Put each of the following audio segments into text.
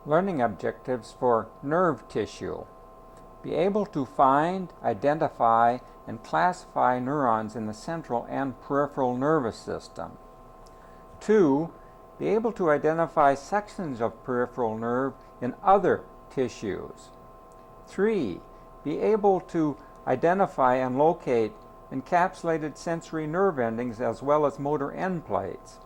Learning objectives for nerve tissue. Be able to find, identify, and classify neurons in the central and peripheral nervous system. 2. Be able to identify sections of peripheral nerve in other tissues. 3. Be able to identify and locate encapsulated sensory nerve endings as well as motor end plates.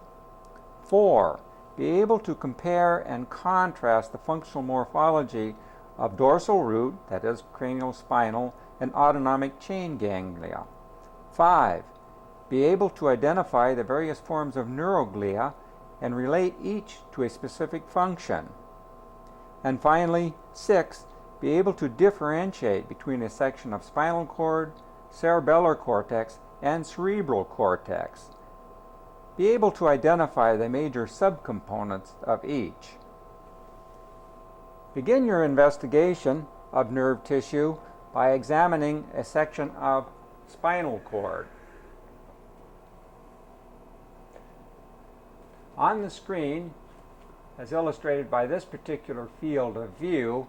4. Be able to compare and contrast the functional morphology of dorsal root, that is cranial-spinal, and autonomic chain ganglia. 5. Be able to identify the various forms of neuroglia and relate each to a specific function. And finally, 6. Be able to differentiate between a section of spinal cord, cerebellar cortex, and cerebral cortex. Be able to identify the major subcomponents of each. Begin your investigation of nerve tissue by examining a section of spinal cord. On the screen, as illustrated by this particular field of view,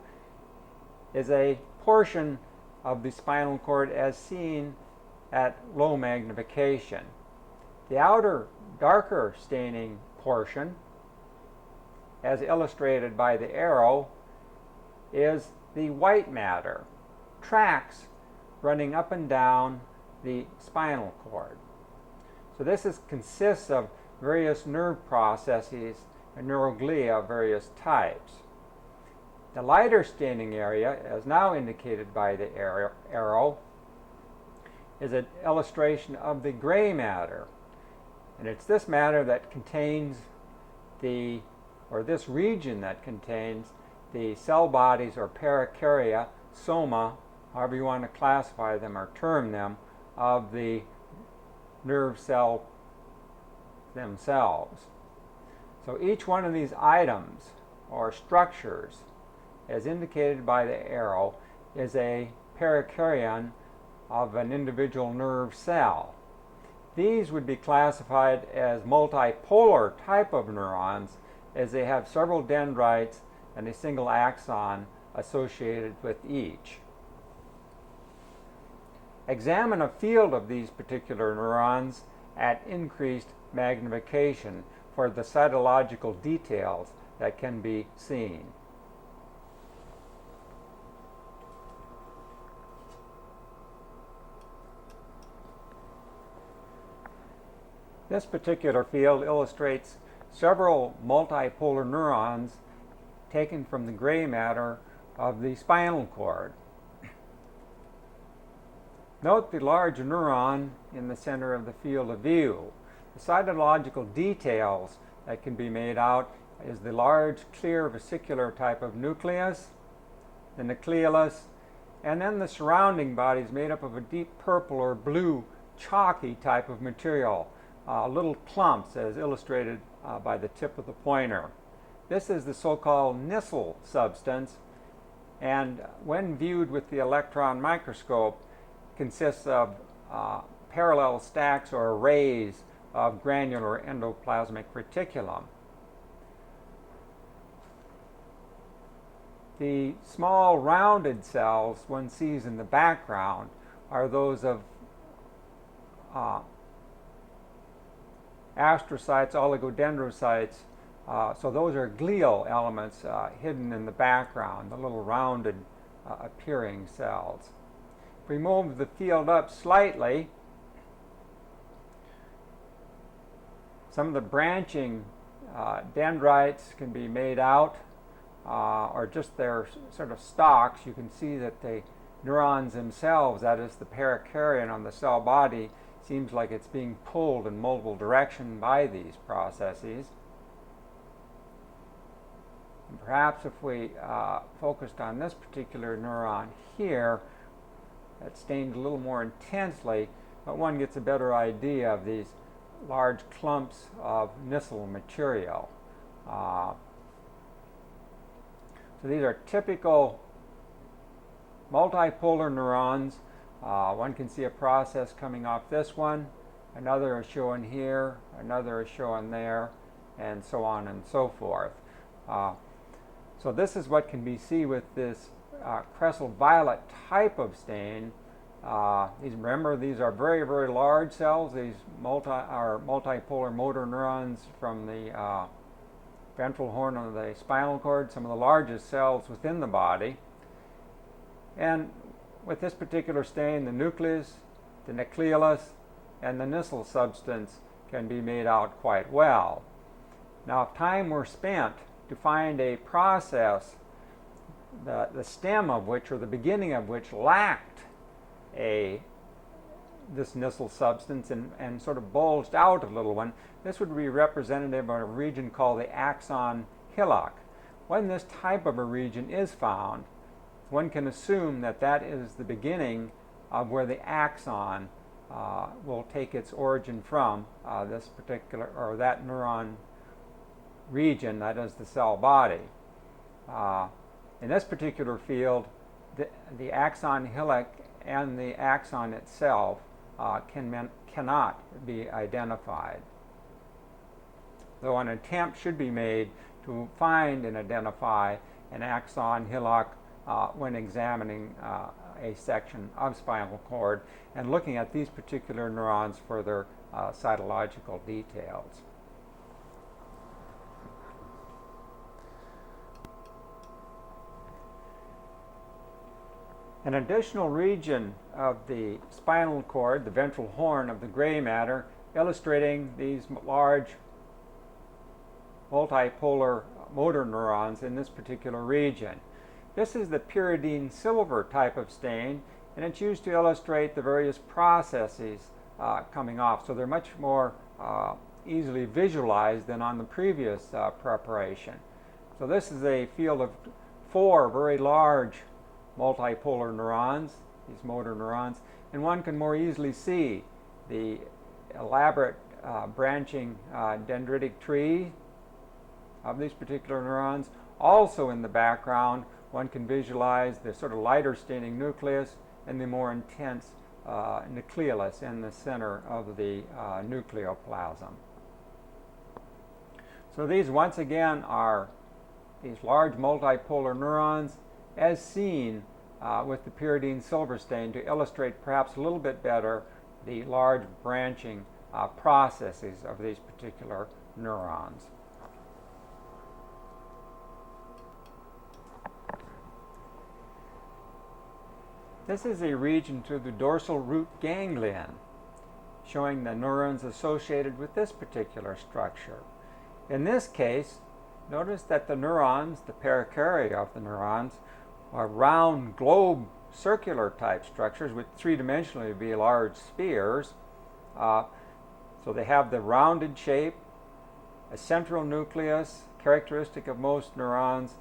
is a portion of the spinal cord as seen at low magnification. The outer darker staining portion, as illustrated by the arrow, is the white matter, tracks running up and down the spinal cord. So this consists of various nerve processes and neuroglia of various types. The lighter staining area, as now indicated by the arrow, is an illustration of the gray matter. And it's this matter that contains this region that contains the cell bodies or perikarya, soma, however you want to classify them or term them, of the nerve cell themselves. So each one of these items or structures, as indicated by the arrow, is a perikaryon of an individual nerve cell. These would be classified as multipolar type of neurons, as they have several dendrites and a single axon associated with each. Examine a field of these particular neurons at increased magnification for the cytological details that can be seen. This particular field illustrates several multipolar neurons taken from the gray matter of the spinal cord. Note the large neuron in the center of the field of view. The cytological details that can be made out is the large clear vesicular type of nucleus, the nucleolus, and then the surrounding body is made up of a deep purple or blue chalky type of material. Little clumps, as illustrated by the tip of the pointer. This is the so-called Nissl substance, and when viewed with the electron microscope, consists of parallel stacks or arrays of granular endoplasmic reticulum. The small rounded cells one sees in the background are those of astrocytes, oligodendrocytes, so those are glial elements hidden in the background, the little rounded appearing cells. If we move the field up slightly, some of the branching dendrites can be made out, or just their sort of stalks. You can see that the neurons themselves, that is the perikaryon on the cell body, seems like it's being pulled in multiple directions by these processes. And perhaps if we focused on this particular neuron here, that's stained a little more intensely, but one gets a better idea of these large clumps of Nissl material. So these are typical multipolar neurons. One can see a process coming off this one, another is shown here, another is shown there, and so on and so forth. So So this is what can be seen with this crescent violet type of stain. Remember, these are very, very large cells. These are multipolar motor neurons from the ventral horn of the spinal cord, some of the largest cells within the body. And with this particular stain, the nucleus, the nucleolus, and the Nissl substance can be made out quite well. Now, if time were spent to find a process, the stem of which, or the beginning of which, lacked this Nissl substance and sort of bulged out a little one, this would be representative of a region called the axon hillock. When this type of a region is found, one can assume that that is the beginning of where the axon will take its origin from, this particular, or that neuron region, that is the cell body. In this particular field, the axon hillock and the axon itself cannot be identified, though an attempt should be made to find and identify an axon hillock when examining a section of spinal cord and looking at these particular neurons for their cytological details. An additional region of the spinal cord, the ventral horn of the gray matter, illustrating these large multipolar motor neurons in this particular region. This is the pyridine silver type of stain, and it's used to illustrate the various processes coming off. So they're much more easily visualized than on the previous preparation. So this is a field of 4 very large multipolar neurons, these motor neurons, and one can more easily see the elaborate branching dendritic tree of these particular neurons. Also in the background, one can visualize the sort of lighter staining nucleus and the more intense nucleolus in the center of the nucleoplasm. So these, once again, are these large multipolar neurons as seen with the pyridine silver stain to illustrate perhaps a little bit better the large branching processes of these particular neurons. This is a region to the dorsal root ganglion, showing the neurons associated with this particular structure. In this case, notice that the neurons, the perikarya of the neurons, are round globe circular type structures, which three-dimensionally would be large spheres. So they have the rounded shape, a central nucleus, characteristic of most neurons,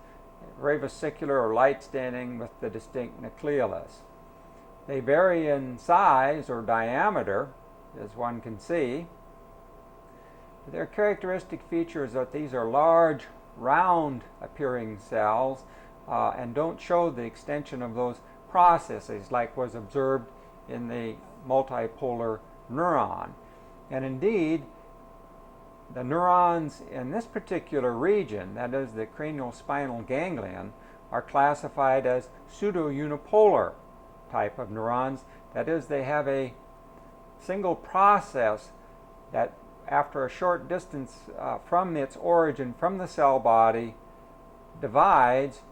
very vesicular or light staining with the distinct nucleolus. They vary in size or diameter, as one can see. Their characteristic feature is that these are large, round appearing cells and don't show the extension of those processes like was observed in the multipolar neuron. And indeed, the neurons in this particular region, that is the cranial spinal ganglion, are classified as pseudo-unipolar type of neurons. That is, they have a single process that, after a short distance from its origin from the cell body, divides,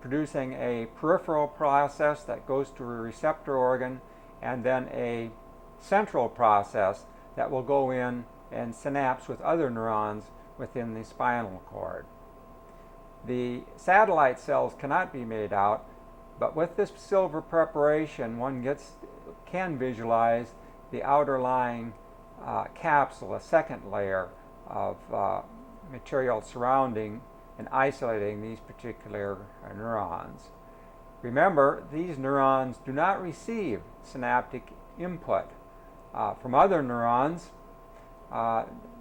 producing a peripheral process that goes to a receptor organ, and then a central process that will go in and synapse with other neurons within the spinal cord. The satellite cells cannot be made out, but with this silver preparation, one can visualize the outer lying capsule, a second layer of material surrounding and isolating these particular neurons. Remember, these neurons do not receive synaptic input from other neurons,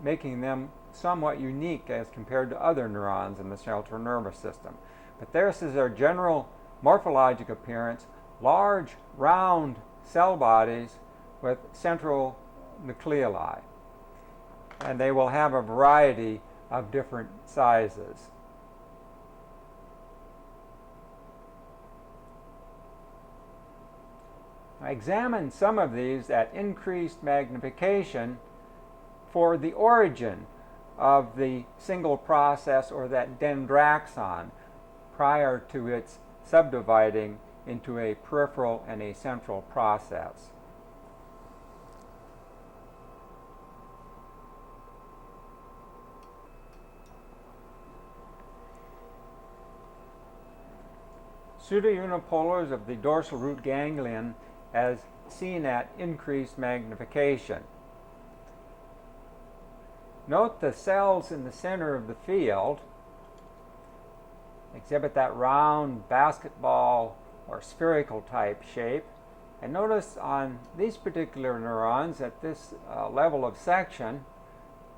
making them somewhat unique as compared to other neurons in the central nervous system. But this is their general morphologic appearance: large, round cell bodies with central nucleoli. And they will have a variety of different sizes. I examined some of these at increased magnification for the origin of the single process or that dendroxon prior to its subdividing into a peripheral and a central process. Pseudounipolars of the dorsal root ganglion as seen at increased magnification. Note the cells in the center of the field exhibit that round basketball or spherical type shape. And notice on these particular neurons at this level of section,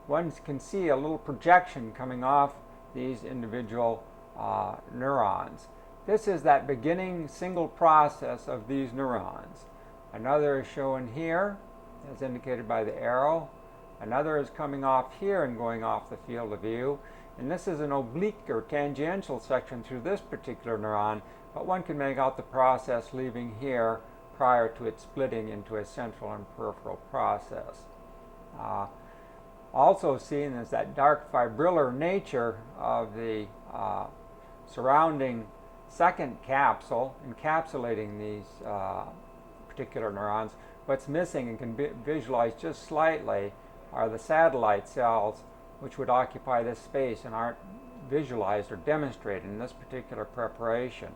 one can see a little projection coming off these individual neurons. This is that beginning single process of these neurons. Another is shown here, as indicated by the arrow. Another is coming off here and going off the field of view. And this is an oblique or tangential section through this particular neuron, but one can make out the process leaving here prior to it splitting into a central and peripheral process. Also seen is that dark fibrillar nature of the surrounding second capsule encapsulating these particular neurons. What's missing and can be visualized just slightly are the satellite cells, which would occupy this space and aren't visualized or demonstrated in this particular preparation.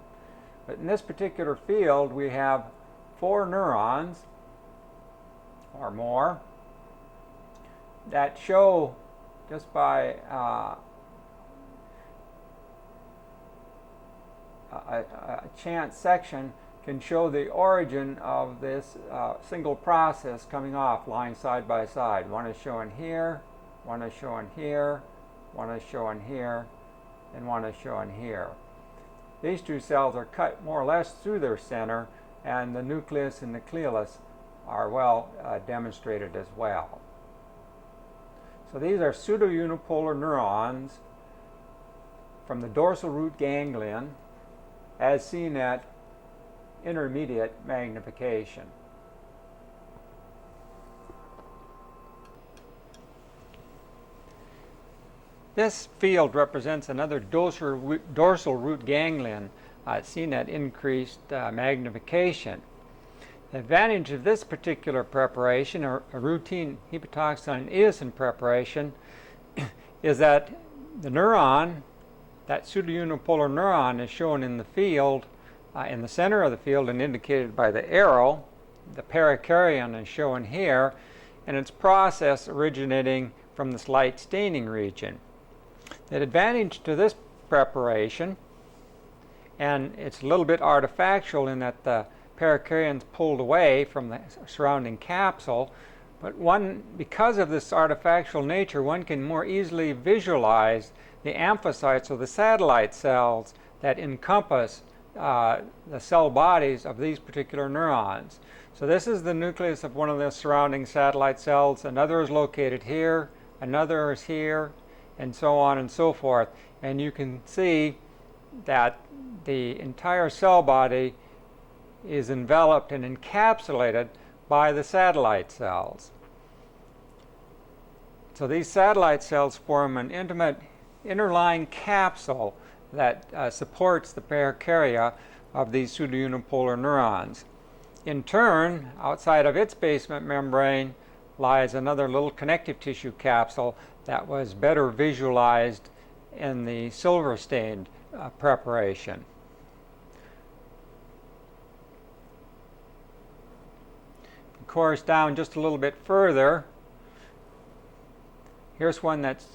But in this particular field, we have 4 neurons or more that show, just by a chance section, can show the origin of this single process coming off lying side by side. One is shown here, one is shown here, one is shown here, and one is shown here. These 2 cells are cut more or less through their center, and the nucleus and nucleolus are well demonstrated as well. So these are pseudounipolar neurons from the dorsal root ganglion as seen at intermediate magnification. This field represents another dorsal root ganglion seen at increased magnification. The advantage of this particular preparation, or a routine hepatoxylin and eosin preparation, is that the neuron, that pseudounipolar neuron, is shown in the field, in the center of the field and indicated by the arrow. The perikaryon is shown here, and its process originating from this light staining region. The advantage to this preparation, and it's a little bit artifactual in that the perikaryon is pulled away from the surrounding capsule, but because of this artifactual nature, one can more easily visualize the amphicytes or the satellite cells that encompass the cell bodies of these particular neurons. So this is the nucleus of one of the surrounding satellite cells. Another is located here, another is here, and so on and so forth. And you can see that the entire cell body is enveloped and encapsulated by the satellite cells. So these satellite cells form an intimate interlying capsule that supports the perikarya of these pseudounipolar neurons. In turn, outside of its basement membrane lies another little connective tissue capsule that was better visualized in the silver stained preparation. Of course, down just a little bit further, here's one that's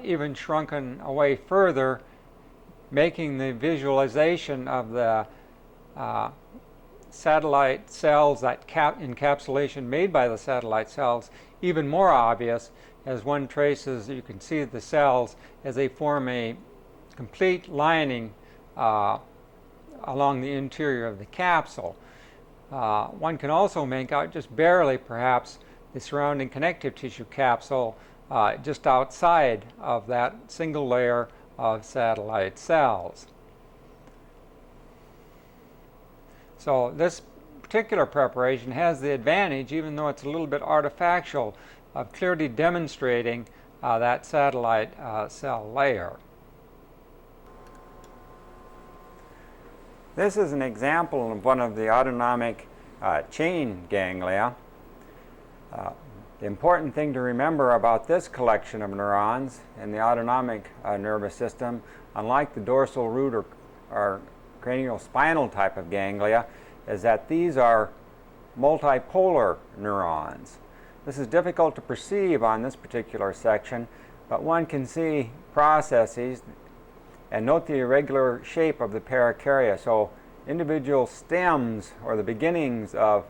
even shrunken away further, making the visualization of the satellite cells, that encapsulation made by the satellite cells, even more obvious as one traces. You can see the cells as they form a complete lining along the interior of the capsule. One can also make out just barely perhaps the surrounding connective tissue capsule just outside of that single layer of satellite cells. So this particular preparation has the advantage, even though it's a little bit artifactual, of clearly demonstrating that satellite cell layer. This is an example of one of the autonomic chain ganglia. The important thing to remember about this collection of neurons in the autonomic nervous system, unlike the dorsal root or cranial spinal type of ganglia, is that these are multipolar neurons. This is difficult to perceive on this particular section, but one can see processes and note the irregular shape of the pericardia. So individual stems or the beginnings of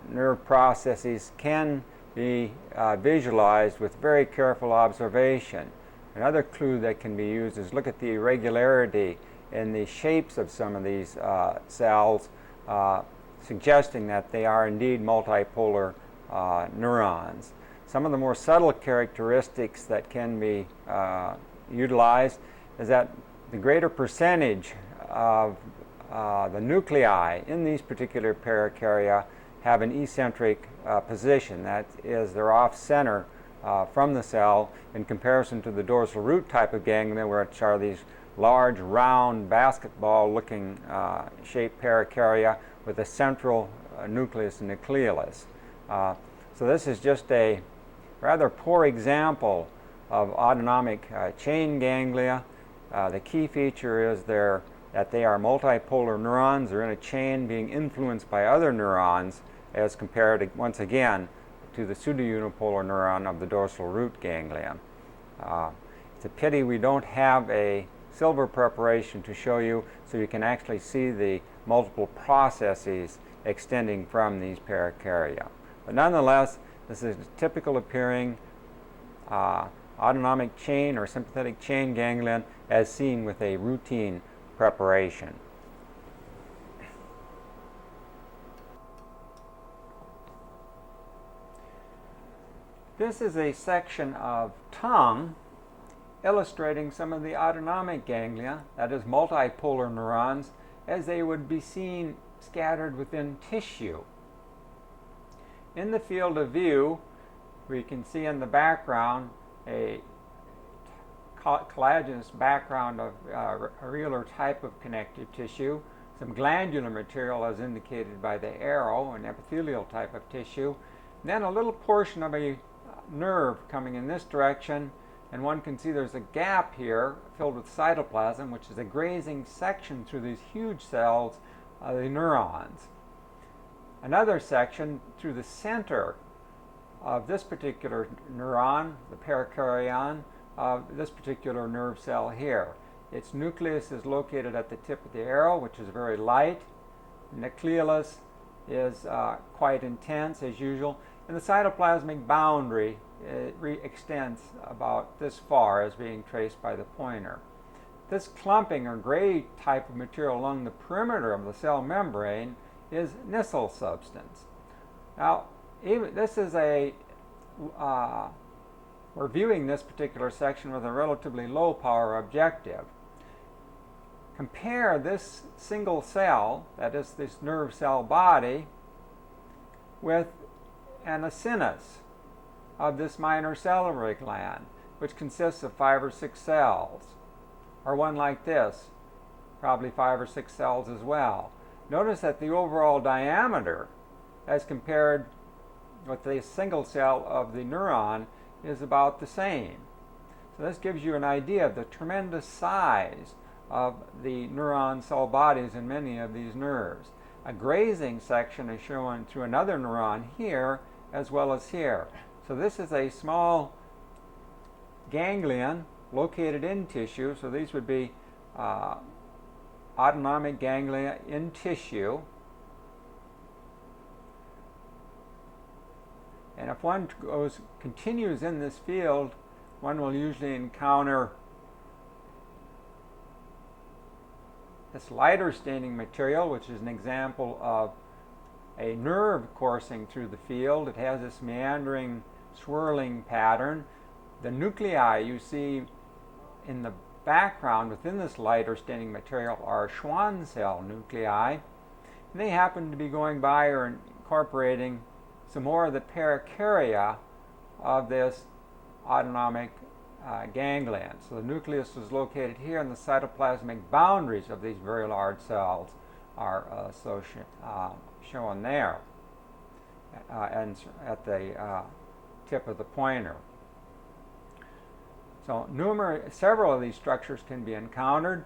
nerve processes can be visualized with very careful observation. Another clue that can be used is look at the irregularity in the shapes of some of these cells, suggesting that they are indeed multipolar neurons. Some of the more subtle characteristics that can be utilized is that the greater percentage of the nuclei in these particular pericardia have an eccentric position. That is, they're off-center from the cell in comparison to the dorsal root type of ganglia, which are these large, round, basketball-looking shaped pericardia with a central nucleus and nucleolus. So this is just a rather poor example of autonomic chain ganglia. The key feature is that they are multipolar neurons. They're in a chain being influenced by other neurons as compared to, once again, to the pseudounipolar neuron of the dorsal root ganglia. It's a pity we don't have a silver preparation to show you so you can actually see the multiple processes extending from these pericardia. But nonetheless, this is a typical appearing autonomic chain or sympathetic chain ganglion as seen with a routine preparation. This is a section of tongue illustrating some of the autonomic ganglia, that is multipolar neurons, as they would be seen scattered within tissue. In the field of view, we can see in the background a collagenous background of a realer type of connective tissue, some glandular material as indicated by the arrow, an epithelial type of tissue, and then a little portion of a nerve coming in this direction, and one can see there's a gap here filled with cytoplasm, which is a grazing section through these huge cells of the neurons. Another section through the center of this particular neuron, the pericardion, of this particular nerve cell here. Its nucleus is located at the tip of the arrow, which is very light. The nucleolus is quite intense as usual, and the cytoplasmic boundary extends about this far as being traced by the pointer. This clumping or gray type of material along the perimeter of the cell membrane is Nissl substance. Now, this is we're viewing this particular section with a relatively low power objective. Compare this single cell, that is this nerve cell body, with an acinus of this minor salivary gland, which consists of 5 or 6 cells, or one like this, probably 5 or 6 cells as well. Notice that the overall diameter, as compared with the single cell of the neuron, is about the same. So this gives you an idea of the tremendous size of the neuron cell bodies in many of these nerves. A grazing section is shown through another neuron here as well as here. So this is a small ganglion located in tissue. So these would be autonomic ganglia in tissue. And if one continues in this field, one will usually encounter this lighter staining material, which is an example of a nerve coursing through the field. It has this meandering, swirling pattern. The nuclei you see in the background within this lighter staining material are Schwann cell nuclei. And they happen to be going by or incorporating some more of the pericardia of this autonomic ganglion. So the nucleus is located here, and the cytoplasmic boundaries of these very large cells are shown there and at the tip of the pointer. So several of these structures can be encountered.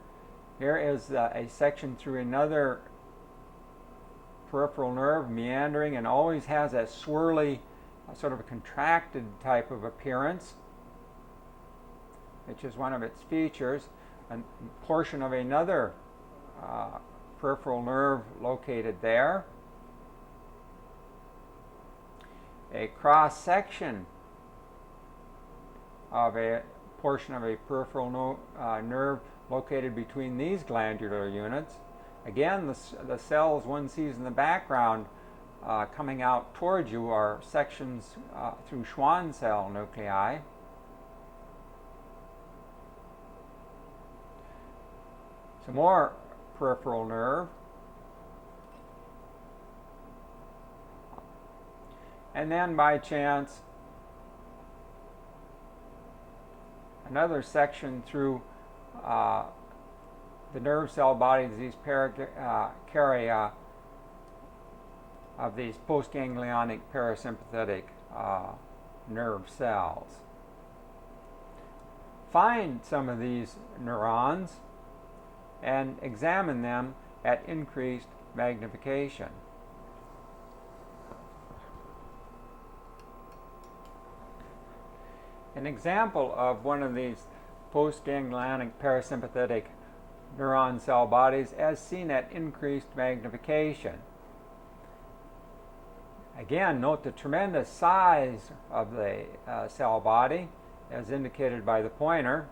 Here is a section through another peripheral nerve, meandering, and always has that swirly, sort of a contracted type of appearance, which is one of its features. A portion of another peripheral nerve located there. A cross-section of a portion of a peripheral nerve located between these glandular units. Again, the cells one sees in the background coming out towards you are sections through Schwann cell nuclei. Some more peripheral nerve. And then by chance, another section through the nerve cell bodies, these pericardia of these postganglionic parasympathetic nerve cells. Find some of these neurons and examine them at increased magnification. An example of one of these postganglionic parasympathetic neuron cell bodies as seen at increased magnification. Again, note the tremendous size of the cell body as indicated by the pointer.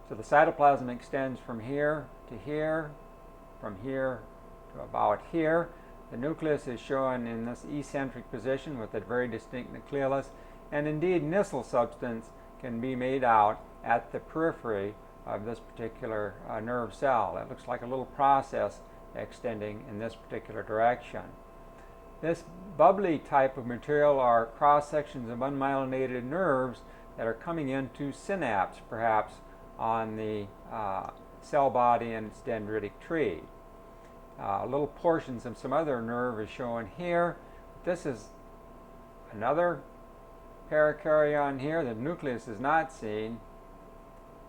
So the cytoplasm extends from here to here, from here to about here. The nucleus is shown in this eccentric position with a very distinct nucleolus, and indeed Nissl substance can be made out at the periphery of this particular nerve cell. It looks like a little process extending in this particular direction. This bubbly type of material are cross-sections of unmyelinated nerves that are coming into synapse, perhaps, on the cell body and its dendritic tree. Little portions of some other nerve is shown here. This is another pericardion here. The nucleus is not seen.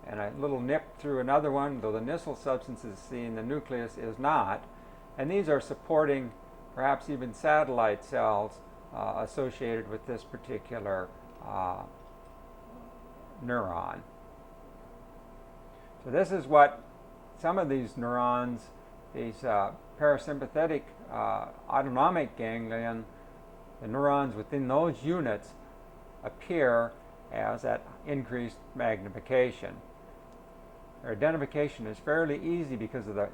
And a little nip through another one, though the Nissl substance is seen, the nucleus is not. And these are supporting perhaps even satellite cells associated with this particular neuron. So this is what some of these neurons, these parasympathetic autonomic ganglion, the neurons within those units appear as at increased magnification. Their identification is fairly easy because of the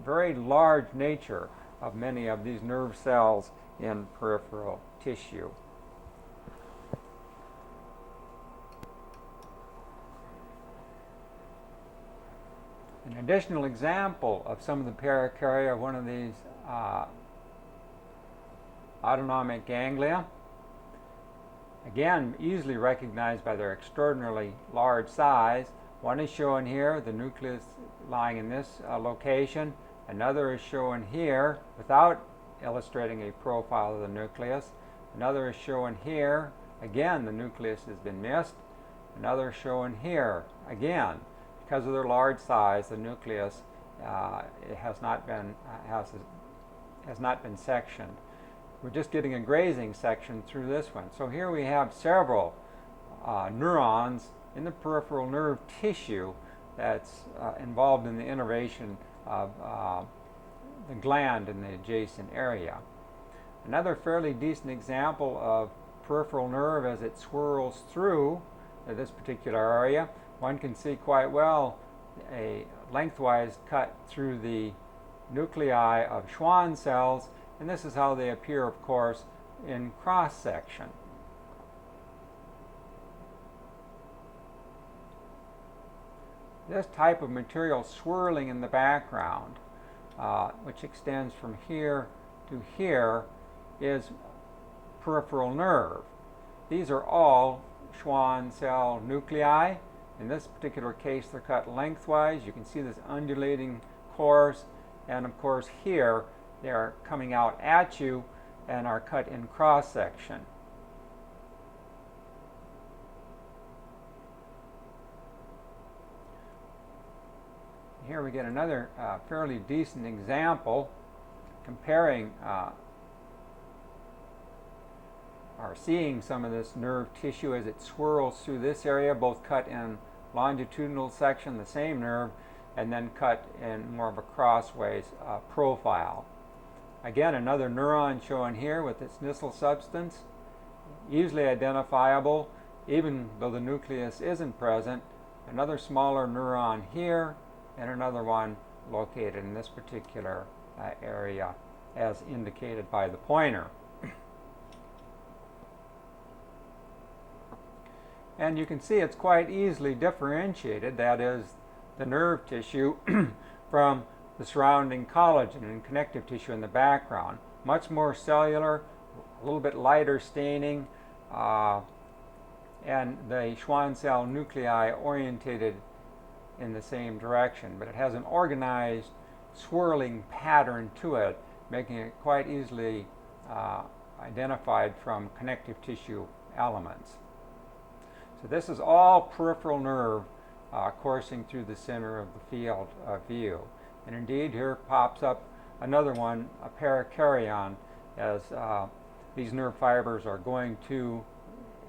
very large nature of many of these nerve cells in peripheral tissue. An additional example of some of the pericardia of one of these autonomic ganglia, again easily recognized by their extraordinarily large size. One is shown here, the nucleus lying in this location. Another is shown here without illustrating a profile of the nucleus. Another is shown here. Again, the nucleus has been missed. Another is shown here. Again, because of their large size, the nucleus has not been sectioned. We're just getting a grazing section through this one. So here we have several neurons in the peripheral nerve tissue that's involved in the innervation of the gland in the adjacent area. Another fairly decent example of peripheral nerve as it swirls through this particular area. One can see quite well a lengthwise cut through the nuclei of Schwann cells, and this is how they appear, of course, in cross-section. This type of material swirling in the background which extends from here to here, is peripheral nerve. These are all Schwann cell nuclei. In this particular case, they're cut lengthwise. You can see this undulating course, and of course here they're coming out at you and are cut in cross section. Here we get another fairly decent example comparing or seeing some of this nerve tissue as it swirls through this area, both cut in longitudinal section, the same nerve, and then cut in more of a crossways profile. Again, another neuron shown here with its Nissl substance, easily identifiable even though the nucleus isn't present. Another smaller neuron here, and another one located in this particular area as indicated by the pointer. And you can see it's quite easily differentiated, that is, the nerve tissue from the surrounding collagen and connective tissue in the background. Much more cellular, a little bit lighter staining, and the Schwann cell nuclei orientated in the same direction, but it has an organized swirling pattern to it, making it quite easily identified from connective tissue elements. So this is all peripheral nerve coursing through the center of the field of view. And indeed, here pops up another one, a parakaryon, as these nerve fibers are going to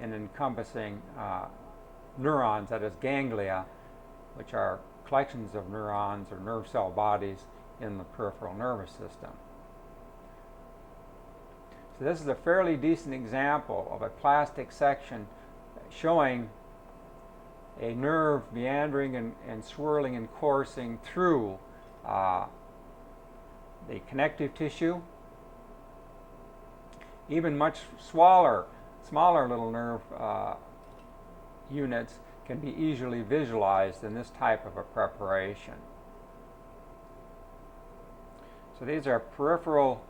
and encompassing neurons, that is ganglia, which are collections of neurons or nerve cell bodies in the peripheral nervous system. So this is a fairly decent example of a plastic section showing a nerve meandering and swirling and coursing through the connective tissue. Even much smaller little nerve units can be easily visualized in this type of a preparation. So these are peripheral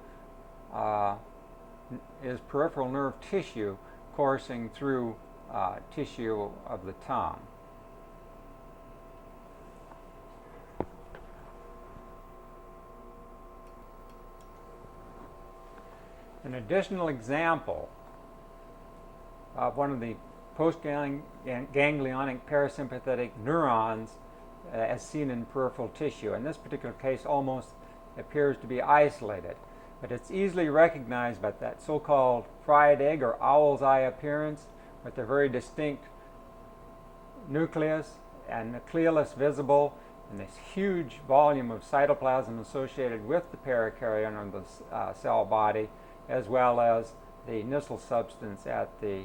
nerve tissue coursing through tissue of the tongue. An additional example of one of the postganglionic parasympathetic neurons as seen in peripheral tissue. In this particular case, almost appears to be isolated, but it's easily recognized by that so-called fried egg or owl's eye appearance, with a very distinct nucleus and nucleolus visible, and this huge volume of cytoplasm associated with the parakaryon or the cell body, as well as the Nissl substance at the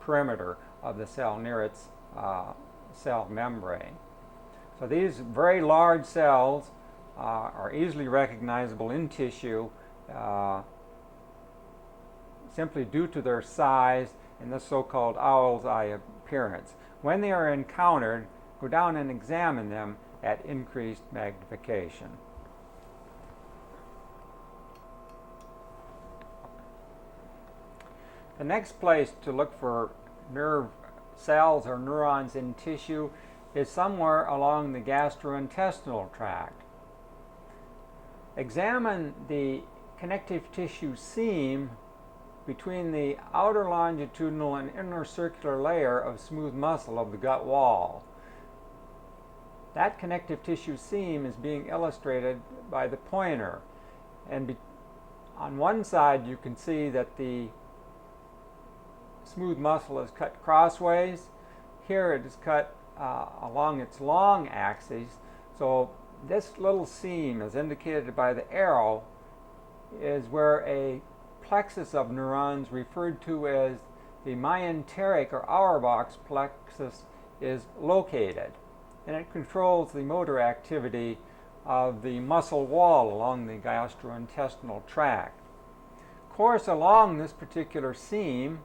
perimeter of the cell near its cell membrane. So these very large cells are easily recognizable in tissue simply due to their size and the so-called owl's eye appearance. When they are encountered, go down and examine them at increased magnification. The next place to look for nerve cells or neurons in tissue is somewhere along the gastrointestinal tract. Examine the connective tissue seam between the outer longitudinal and inner circular layer of smooth muscle of the gut wall. That connective tissue seam is being illustrated by the pointer, and on one side you can see that the smooth muscle is cut crossways. Here it is cut along its long axis, so this little seam, as indicated by the arrow, is where a plexus of neurons referred to as the myenteric or Auerbach's plexus is located, and it controls the motor activity of the muscle wall along the gastrointestinal tract. Course along this particular seam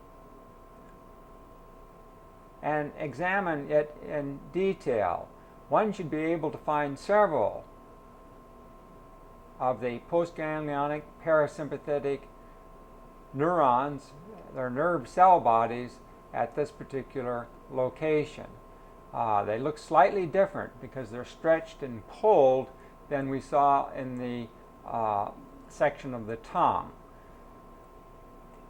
and examine it in detail. One should be able to find several of the postganglionic parasympathetic neurons, their nerve cell bodies, at this particular location. They look slightly different because they're stretched and pulled than we saw in the section of the tongue.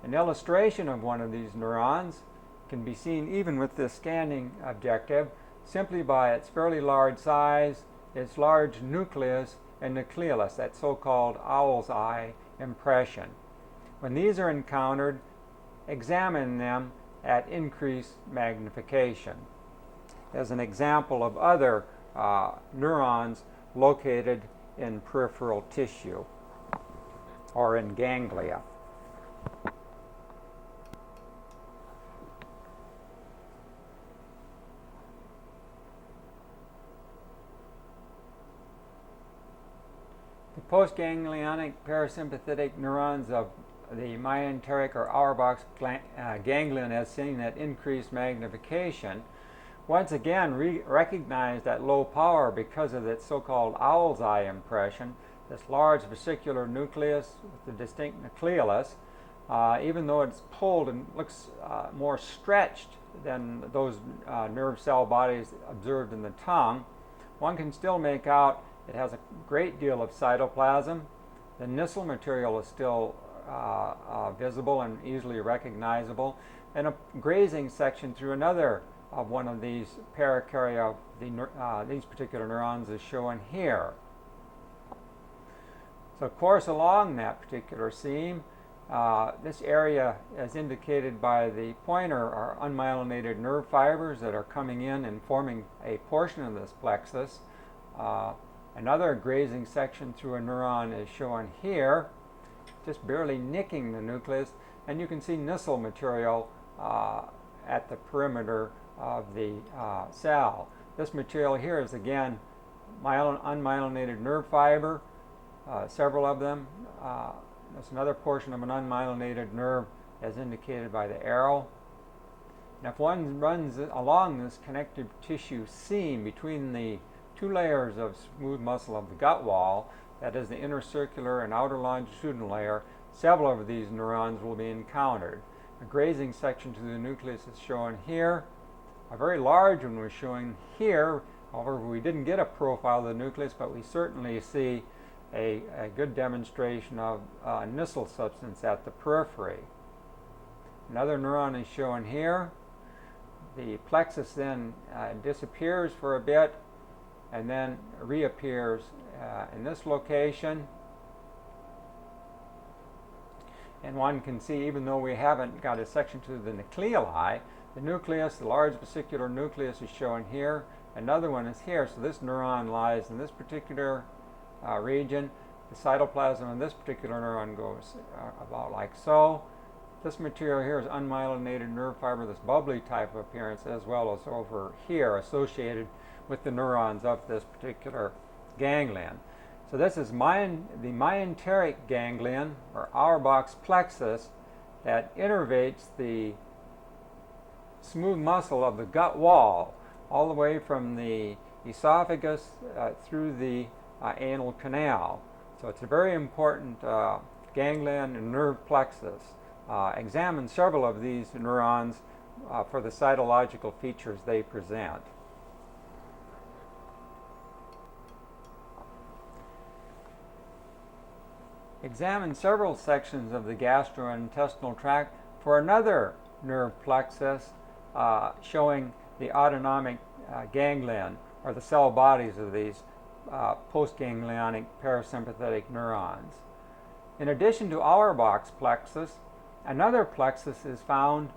An illustration of one of these neurons can be seen even with this scanning objective simply by its fairly large size, its large nucleus and nucleolus, that so-called owl's eye impression. When these are encountered, examine them at increased magnification. As an example of other neurons located in peripheral tissue or in ganglia. The postganglionic parasympathetic neurons of the myenteric or Auerbach's ganglion, as seen at increased magnification, once again recognized at low power because of its so-called owl's eye impression, this large vesicular nucleus with the distinct nucleolus. Even though it's pulled and looks more stretched than those nerve cell bodies observed in the tongue, one can still make out it has a great deal of cytoplasm. The Nissl material is still visible and easily recognizable, and a grazing section through another of one of these parakarya of these particular neurons is shown here. So of course along that particular seam, this area is indicated by the pointer are unmyelinated nerve fibers that are coming in and forming a portion of this plexus. Another grazing section through a neuron is shown here, just barely nicking the nucleus, and you can see Nissl material at the perimeter of the cell. This material here is again unmyelinated nerve fiber, several of them. There's another portion of an unmyelinated nerve as indicated by the arrow. And if one runs along this connective tissue seam between the two layers of smooth muscle of the gut wall, that is the intercircular and outer longitudinal layer, several of these neurons will be encountered. A grazing section to the nucleus is shown here. A very large one was shown here. However, we didn't get a profile of the nucleus, but we certainly see a good demonstration of Nissl substance at the periphery. Another neuron is shown here. The plexus then disappears for a bit and then reappears in this location. And one can see, even though we haven't got a section to the nucleoli, the nucleus, the large vesicular nucleus, is shown here. Another one is here. So this neuron lies in this particular region. The cytoplasm of this particular neuron goes about like so. This material here is unmyelinated nerve fiber, this bubbly type of appearance, as well as over here associated with the neurons of this particular ganglion. So this is the myenteric ganglion, or Auerbach's plexus, that innervates the smooth muscle of the gut wall all the way from the esophagus through the anal canal. So it's a very important ganglion and nerve plexus. Examine several of these neurons for the cytological features they present. Examine several sections of the gastrointestinal tract for another nerve plexus showing the autonomic ganglion, or the cell bodies of these postganglionic parasympathetic neurons. In addition to Auerbach's plexus, another plexus is found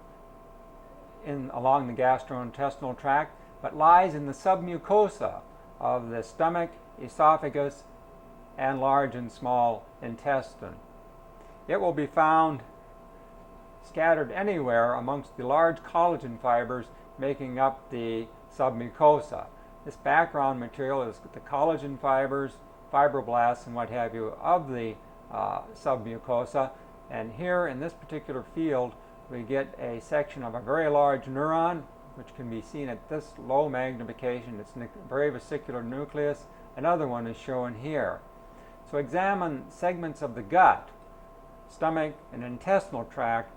along the gastrointestinal tract, but lies in the submucosa of the stomach, esophagus, and large and small intestine. It will be found scattered anywhere amongst the large collagen fibers making up the submucosa. This background material is the collagen fibers, fibroblasts, and what have you of the submucosa. And here in this particular field, we get a section of a very large neuron, which can be seen at this low magnification. It's very vesicular nucleus. Another one is shown here. So examine segments of the gut, stomach, and intestinal tract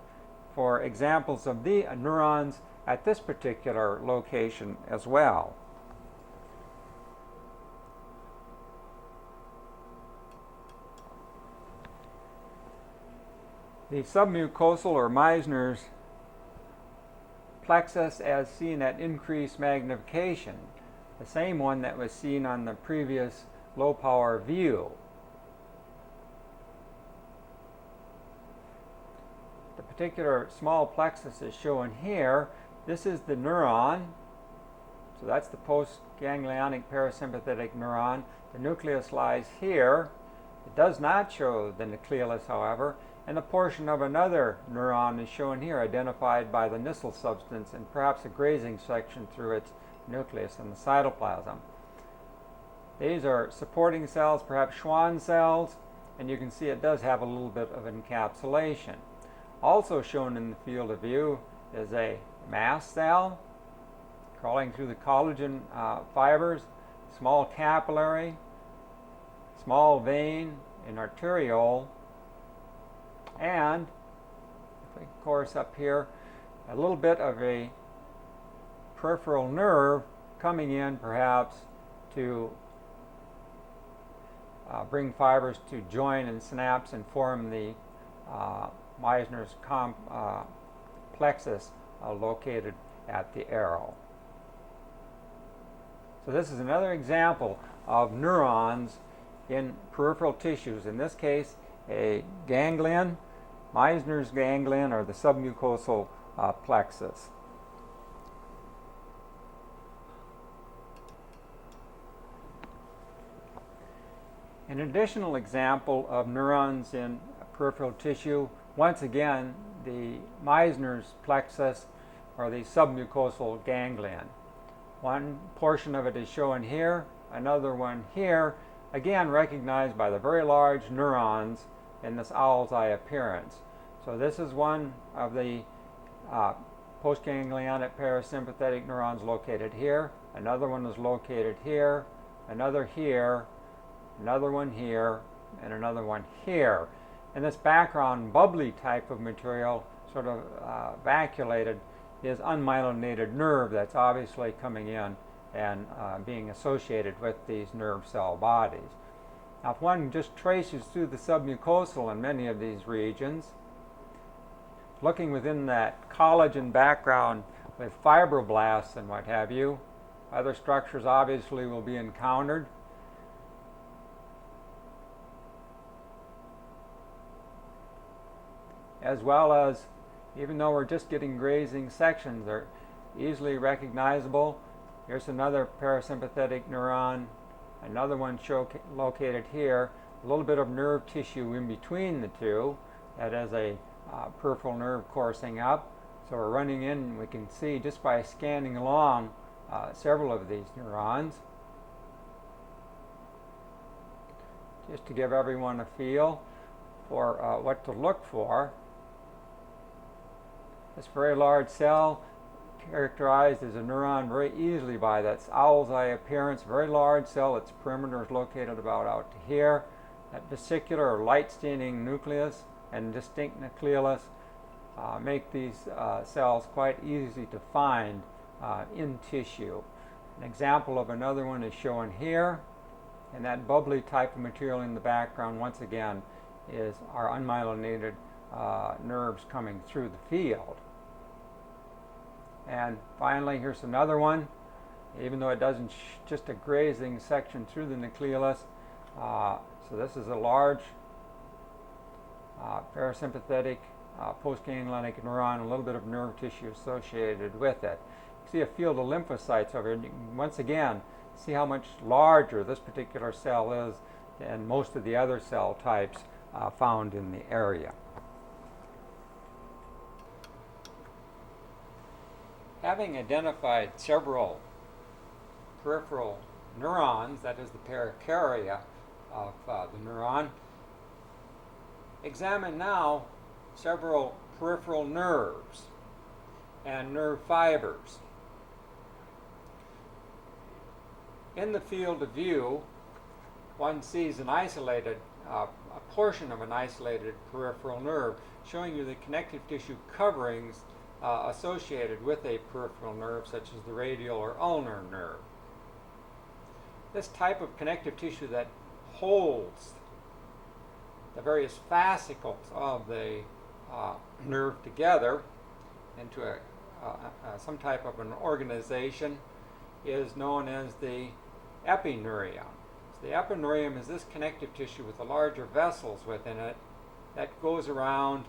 for examples of the neurons at this particular location as well. The submucosal or Meissner's plexus as seen at increased magnification, the same one that was seen on the previous low power view. The particular small plexus is shown here. This is the neuron, so that's the postganglionic parasympathetic neuron. The nucleus lies here. It does not show the nucleolus, however, and a portion of another neuron is shown here, identified by the Nissl substance and perhaps a grazing section through its nucleus in the cytoplasm. These are supporting cells, perhaps Schwann cells, and you can see it does have a little bit of encapsulation. Also shown in the field of view is a mast cell crawling through the collagen fibers, small capillary, small vein, and arteriole, and, of course, up here, a little bit of a peripheral nerve coming in, perhaps, to bring fibers to join and synapse and form the Meissner's plexus located at the arrow. So this is another example of neurons in peripheral tissues. In this case, a ganglion, Meissner's ganglion, or the submucosal plexus. An additional example of neurons in peripheral tissue, once again, the Meissner's plexus, or the submucosal ganglion. One portion of it is shown here, another one here, again recognized by the very large neurons in this owl's eye appearance. So this is one of the postganglionic parasympathetic neurons located here. Another one is located here, another here, another one here, and another one here. And this background bubbly type of material, sort of vacuolated, is unmyelinated nerve that's obviously coming in and being associated with these nerve cell bodies. Now, if one just traces through the submucosal in many of these regions, looking within that collagen background with fibroblasts and what have you, other structures obviously will be encountered. As well as, even though we're just getting grazing sections, they're easily recognizable. Here's another parasympathetic neuron, another one located here, a little bit of nerve tissue in between the two. That is a peripheral nerve coursing up. So we're running in, and we can see just by scanning along several of these neurons. Just to give everyone a feel for what to look for. This very large cell, characterized as a neuron very easily by that owl's eye appearance, very large cell. Its perimeter is located about out to here. That vesicular or light staining nucleus and distinct nucleolus make these cells quite easy to find in tissue. An example of another one is shown here, and that bubbly type of material in the background, once again, is our unmyelinated nerves coming through the field. And finally, here's another one. Even though it doesn't just a grazing section through the nucleolus. So this is a large parasympathetic postganglionic neuron, a little bit of nerve tissue associated with it. You see a field of lymphocytes over here. And you can once again see how much larger this particular cell is than most of the other cell types found in the area. Having identified several peripheral neurons, that is the pericardia of the neuron, examine now several peripheral nerves and nerve fibers. In the field of view, one sees an isolated, a portion of an isolated peripheral nerve, showing you the connective tissue coverings associated with a peripheral nerve, such as the radial or ulnar nerve. This type of connective tissue that holds the various fascicles of the nerve together into some type of an organization is known as the epineurium. So the epineurium is this connective tissue with the larger vessels within it that goes around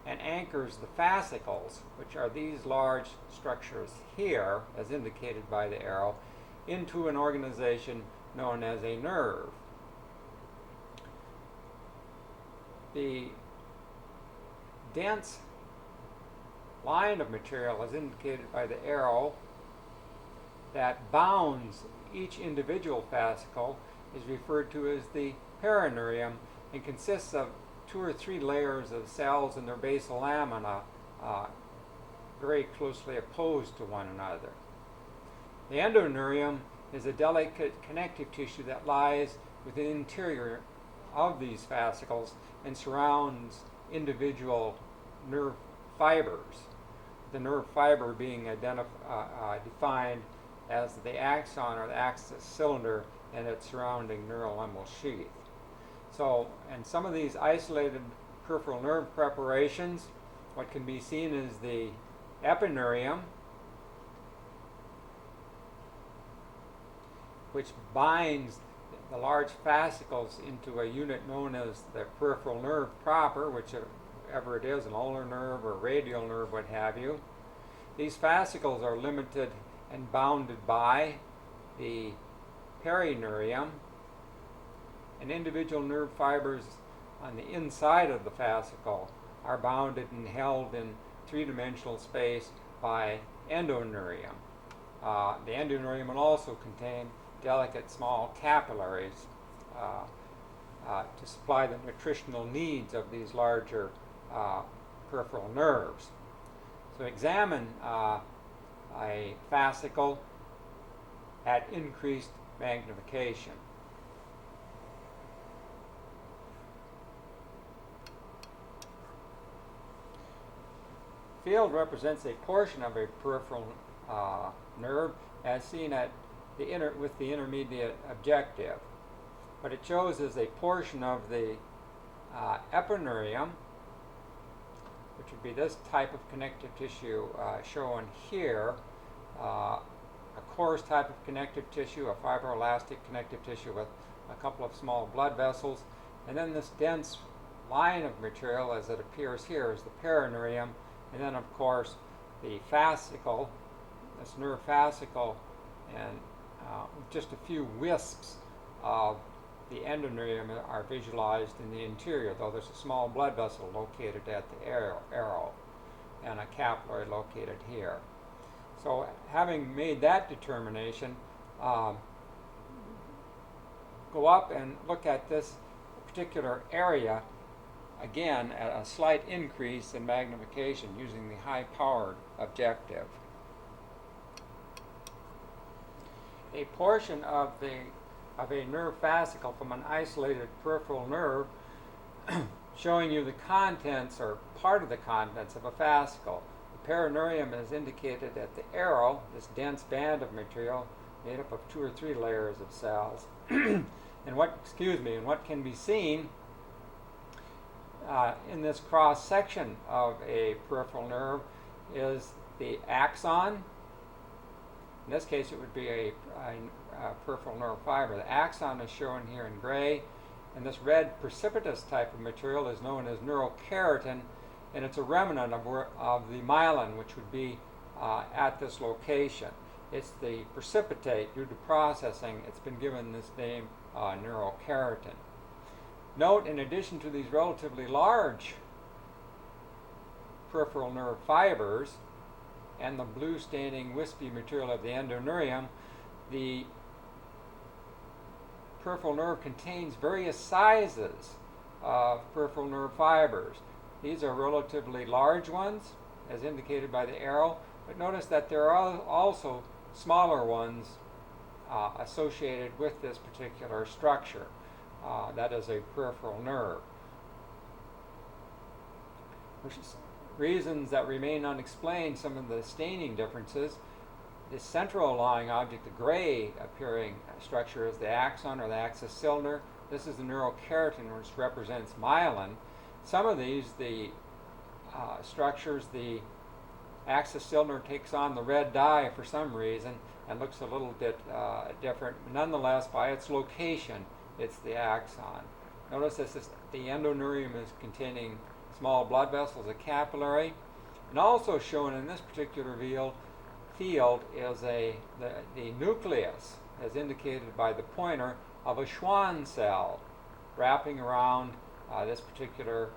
and anchors the fascicles, which are these large structures here, as indicated by the arrow, into an organization known as a nerve. The dense line of material, as indicated by the arrow, that bounds each individual fascicle is referred to as the perineurium and consists of 2 or 3 layers of cells in their basal lamina very closely opposed to one another. The endoneurium is a delicate connective tissue that lies within the interior of these fascicles and surrounds individual nerve fibers. The nerve fiber being defined as the axon or the axis cylinder and its surrounding neural limbal sheath. So, in some of these isolated peripheral nerve preparations, what can be seen is the epineurium, which binds the large fascicles into a unit known as the peripheral nerve proper, whichever it is, an ulnar nerve or radial nerve, what have you. These fascicles are limited and bounded by the perineurium, and individual nerve fibers on the inside of the fascicle are bounded and held in 3-dimensional space by endoneurium. The endoneurium will also contain delicate small capillaries to supply the nutritional needs of these larger peripheral nerves. So examine a fascicle at increased magnification. Field represents a portion of a peripheral nerve as seen at with the intermediate objective. What it shows is a portion of the epineurium, which would be this type of connective tissue shown here, a coarse type of connective tissue, a fibroelastic connective tissue with a couple of small blood vessels, and then this dense line of material as it appears here is the perineurium, and then of course the fascicle, this nerve fascicle, and just a few wisps of the endoneurium are visualized in the interior, though there's a small blood vessel located at the arrow and a capillary located here. So having made that determination, go up and look at this particular area again at a slight increase in magnification using the high-powered objective. A portion of a nerve fascicle from an isolated peripheral nerve showing you the contents or part of the contents of a fascicle. The perineurium is indicated at the arrow, this dense band of material made up of 2 or 3 layers of cells. and what can be seen in this cross section of a peripheral nerve is the axon. In this case, it would be a peripheral nerve fiber. The axon is shown here in gray, and this red precipitous type of material is known as neurokeratin, and it's a remnant of the myelin, which would be at this location. It's the precipitate due to processing. It's been given this name, neurokeratin. Note, in addition to these relatively large peripheral nerve fibers and the blue staining wispy material of the endoneurium, the peripheral nerve contains various sizes of peripheral nerve fibers. These are relatively large ones, as indicated by the arrow, but notice that there are also smaller ones associated with this particular structure. That is a peripheral nerve. Reasons that remain unexplained, some of the staining differences. The central lying object, the gray appearing structure, is the axon or the axis cylinder. This is the neurokeratin, which represents myelin. Some of these, the structures, the axis cylinder takes on the red dye for some reason and looks a little bit different. Nonetheless, by its location, it's the axon. Notice this is, the endoneurium is containing small blood vessels, a capillary, and also shown in this particular field is the nucleus, as indicated by the pointer, of a Schwann cell wrapping around this particular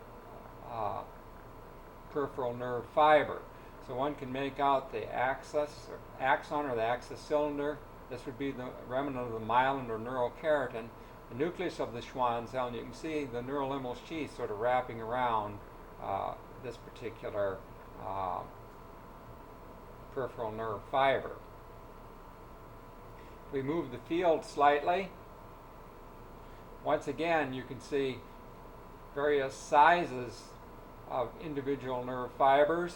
peripheral nerve fiber. So one can make out the axon or the axis cylinder. This would be the remnant of the myelin or neurokeratin, the nucleus of the Schwann cell, and you can see the neurolimmal sheath sort of wrapping around this particular peripheral nerve fiber. We move the field slightly. Once again, you can see various sizes of individual nerve fibers,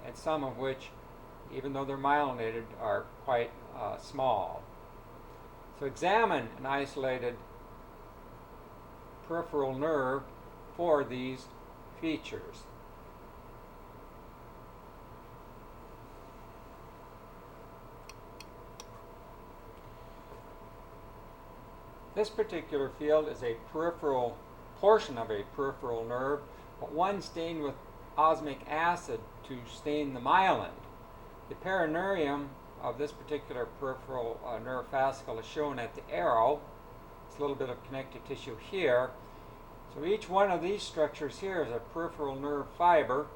and some of which, even though they're myelinated, are quite small. So examine an isolated peripheral nerve for these features. This particular field is a peripheral portion of a peripheral nerve, but one stained with osmic acid to stain the myelin. The perineurium of this particular peripheral nerve fascicle is shown at the arrow. It's a little bit of connective tissue here. So each one of these structures here is a peripheral nerve fiber.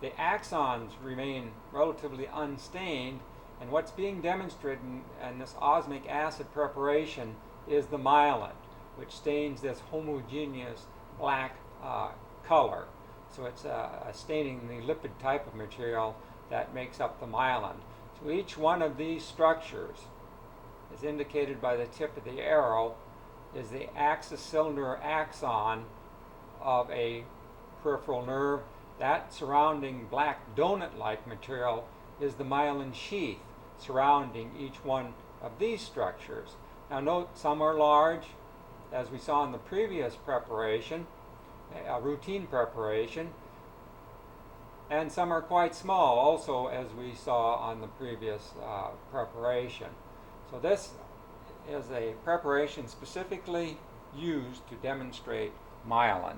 The axons remain relatively unstained, and what's being demonstrated in this osmic acid preparation is the myelin, which stains this homogeneous black color. So it's staining the lipid type of material that makes up the myelin. So each one of these structures, as indicated by the tip of the arrow, is the axis cylinder or axon of a peripheral nerve. That surrounding black donut-like material is the myelin sheath surrounding each one of these structures. Now note, some are large, as we saw in the previous preparation, routine preparation, and some are quite small, also, as we saw on the previous preparation. So this is a preparation specifically used to demonstrate myelin.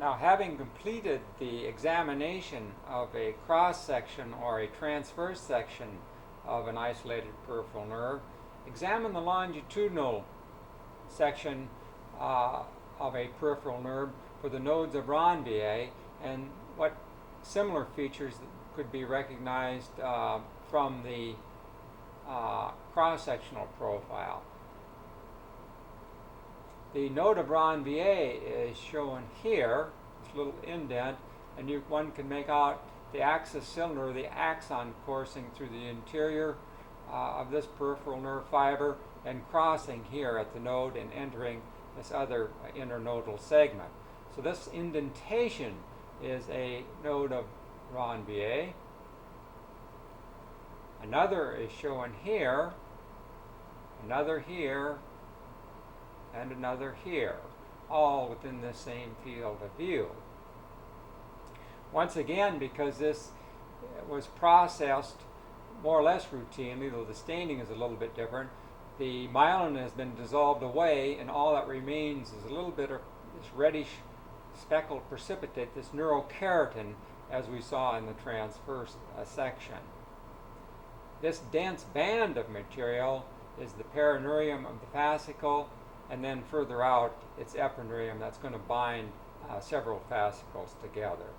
Now, having completed the examination of a cross-section or a transverse section of an isolated peripheral nerve, examine the longitudinal section of a peripheral nerve for the nodes of Ranvier and what similar features could be recognized from the cross-sectional profile. The node of Ranvier is shown here, this little indent, and one can make out the axis cylinder, the axon, coursing through the interior of this peripheral nerve fiber and crossing here at the node and entering this other internodal segment. So this indentation is a node of Ranvier. Another is shown here, another here, and another here, all within the same field of view. Once again, because this was processed more or less routinely, though the staining is a little bit different, the myelin has been dissolved away, and all that remains is a little bit of this reddish speckled precipitate, this neurokeratin, as we saw in the transverse section. This dense band of material is the perineurium of the fascicle, and then further out, it's epineurium that's going to bind several fascicles together.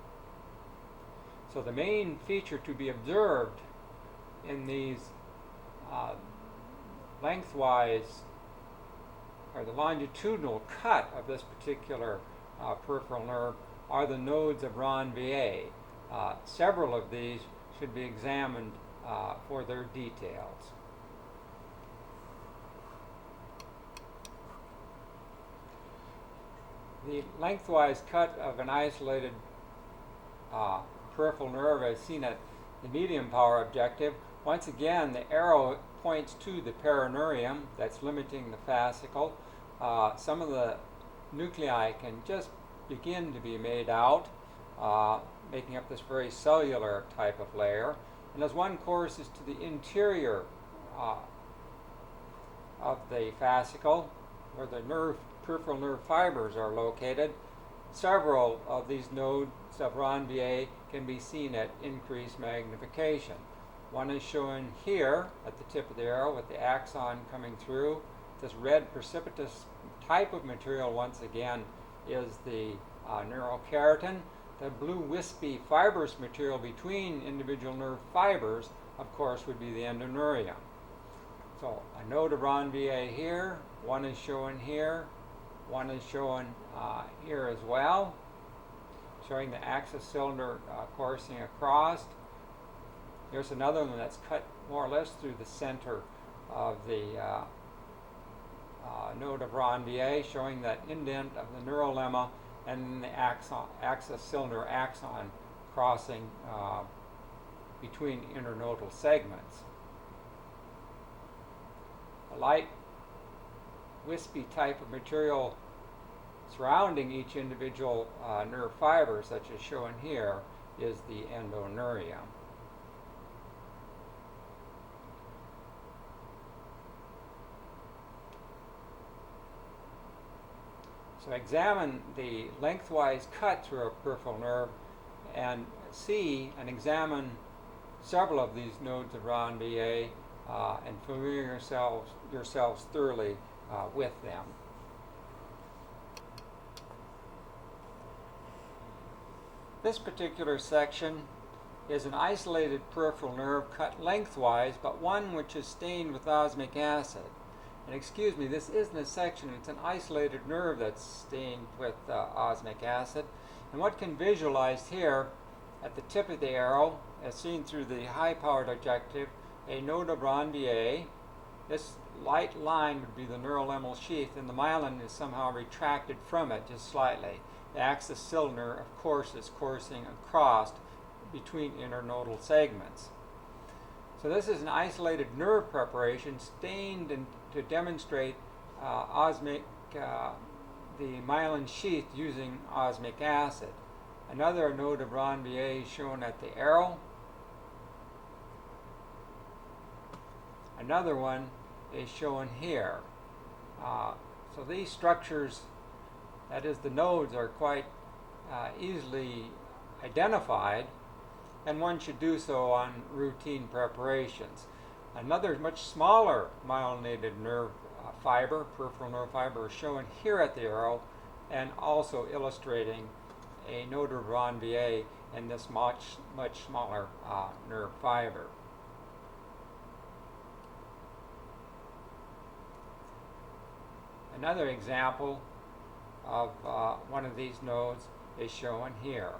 So the main feature to be observed in these lengthwise, or the longitudinal cut of this particular peripheral nerve are the nodes of Ranvier. Several of these should be examined for their details. The lengthwise cut of an isolated peripheral nerve as seen at the medium power objective. Once again, the arrow points to the perineurium that's limiting the fascicle. Some of the nuclei can just begin to be made out, making up this very cellular type of layer. And as one courses to the interior of the fascicle, where the peripheral nerve fibers are located, several of these nodes of Ranvier can be seen at increased magnification. One is shown here at the tip of the arrow with the axon coming through. This red precipitous type of material, once again, is the neurokeratin. The blue wispy fibrous material between individual nerve fibers, of course, would be the endoneurium. So a node of Ranvier here, one is shown here, one is shown here as well, showing the axis cylinder coursing across. Here's another one that's cut more or less through the center of the node of Ranvier, showing that indent of the neurolemma and the axis cylinder axon crossing between internodal segments. A light wispy type of material surrounding each individual nerve fiber, such as shown here, is the endoneurium. So examine the lengthwise cut through a peripheral nerve and see and examine several of these nodes of Ranvier and familiar yourselves thoroughly with them. This particular section is an isolated peripheral nerve cut lengthwise, but one which is stained with osmic acid. And excuse me, this isn't a section, it's an isolated nerve that's stained with osmic acid. And what can be visualized here at the tip of the arrow, as seen through the high-powered objective, a node of Ranvier. This light line would be the neurolemmal sheath, and the myelin is somehow retracted from it just slightly. The axis cylinder, of course, is coursing across between internodal segments. So this is an isolated nerve preparation stained to demonstrate the myelin sheath using osmic acid. Another node of Ranvier is shown at the arrow. Another one is shown here. So these structures, that is the nodes, are quite easily identified, and one should do so on routine preparations. Another much smaller myelinated nerve fiber, peripheral nerve fiber, is shown here at the arrow, and also illustrating a node of Ranvier in this much smaller nerve fiber. Another example of one of these nodes is shown here.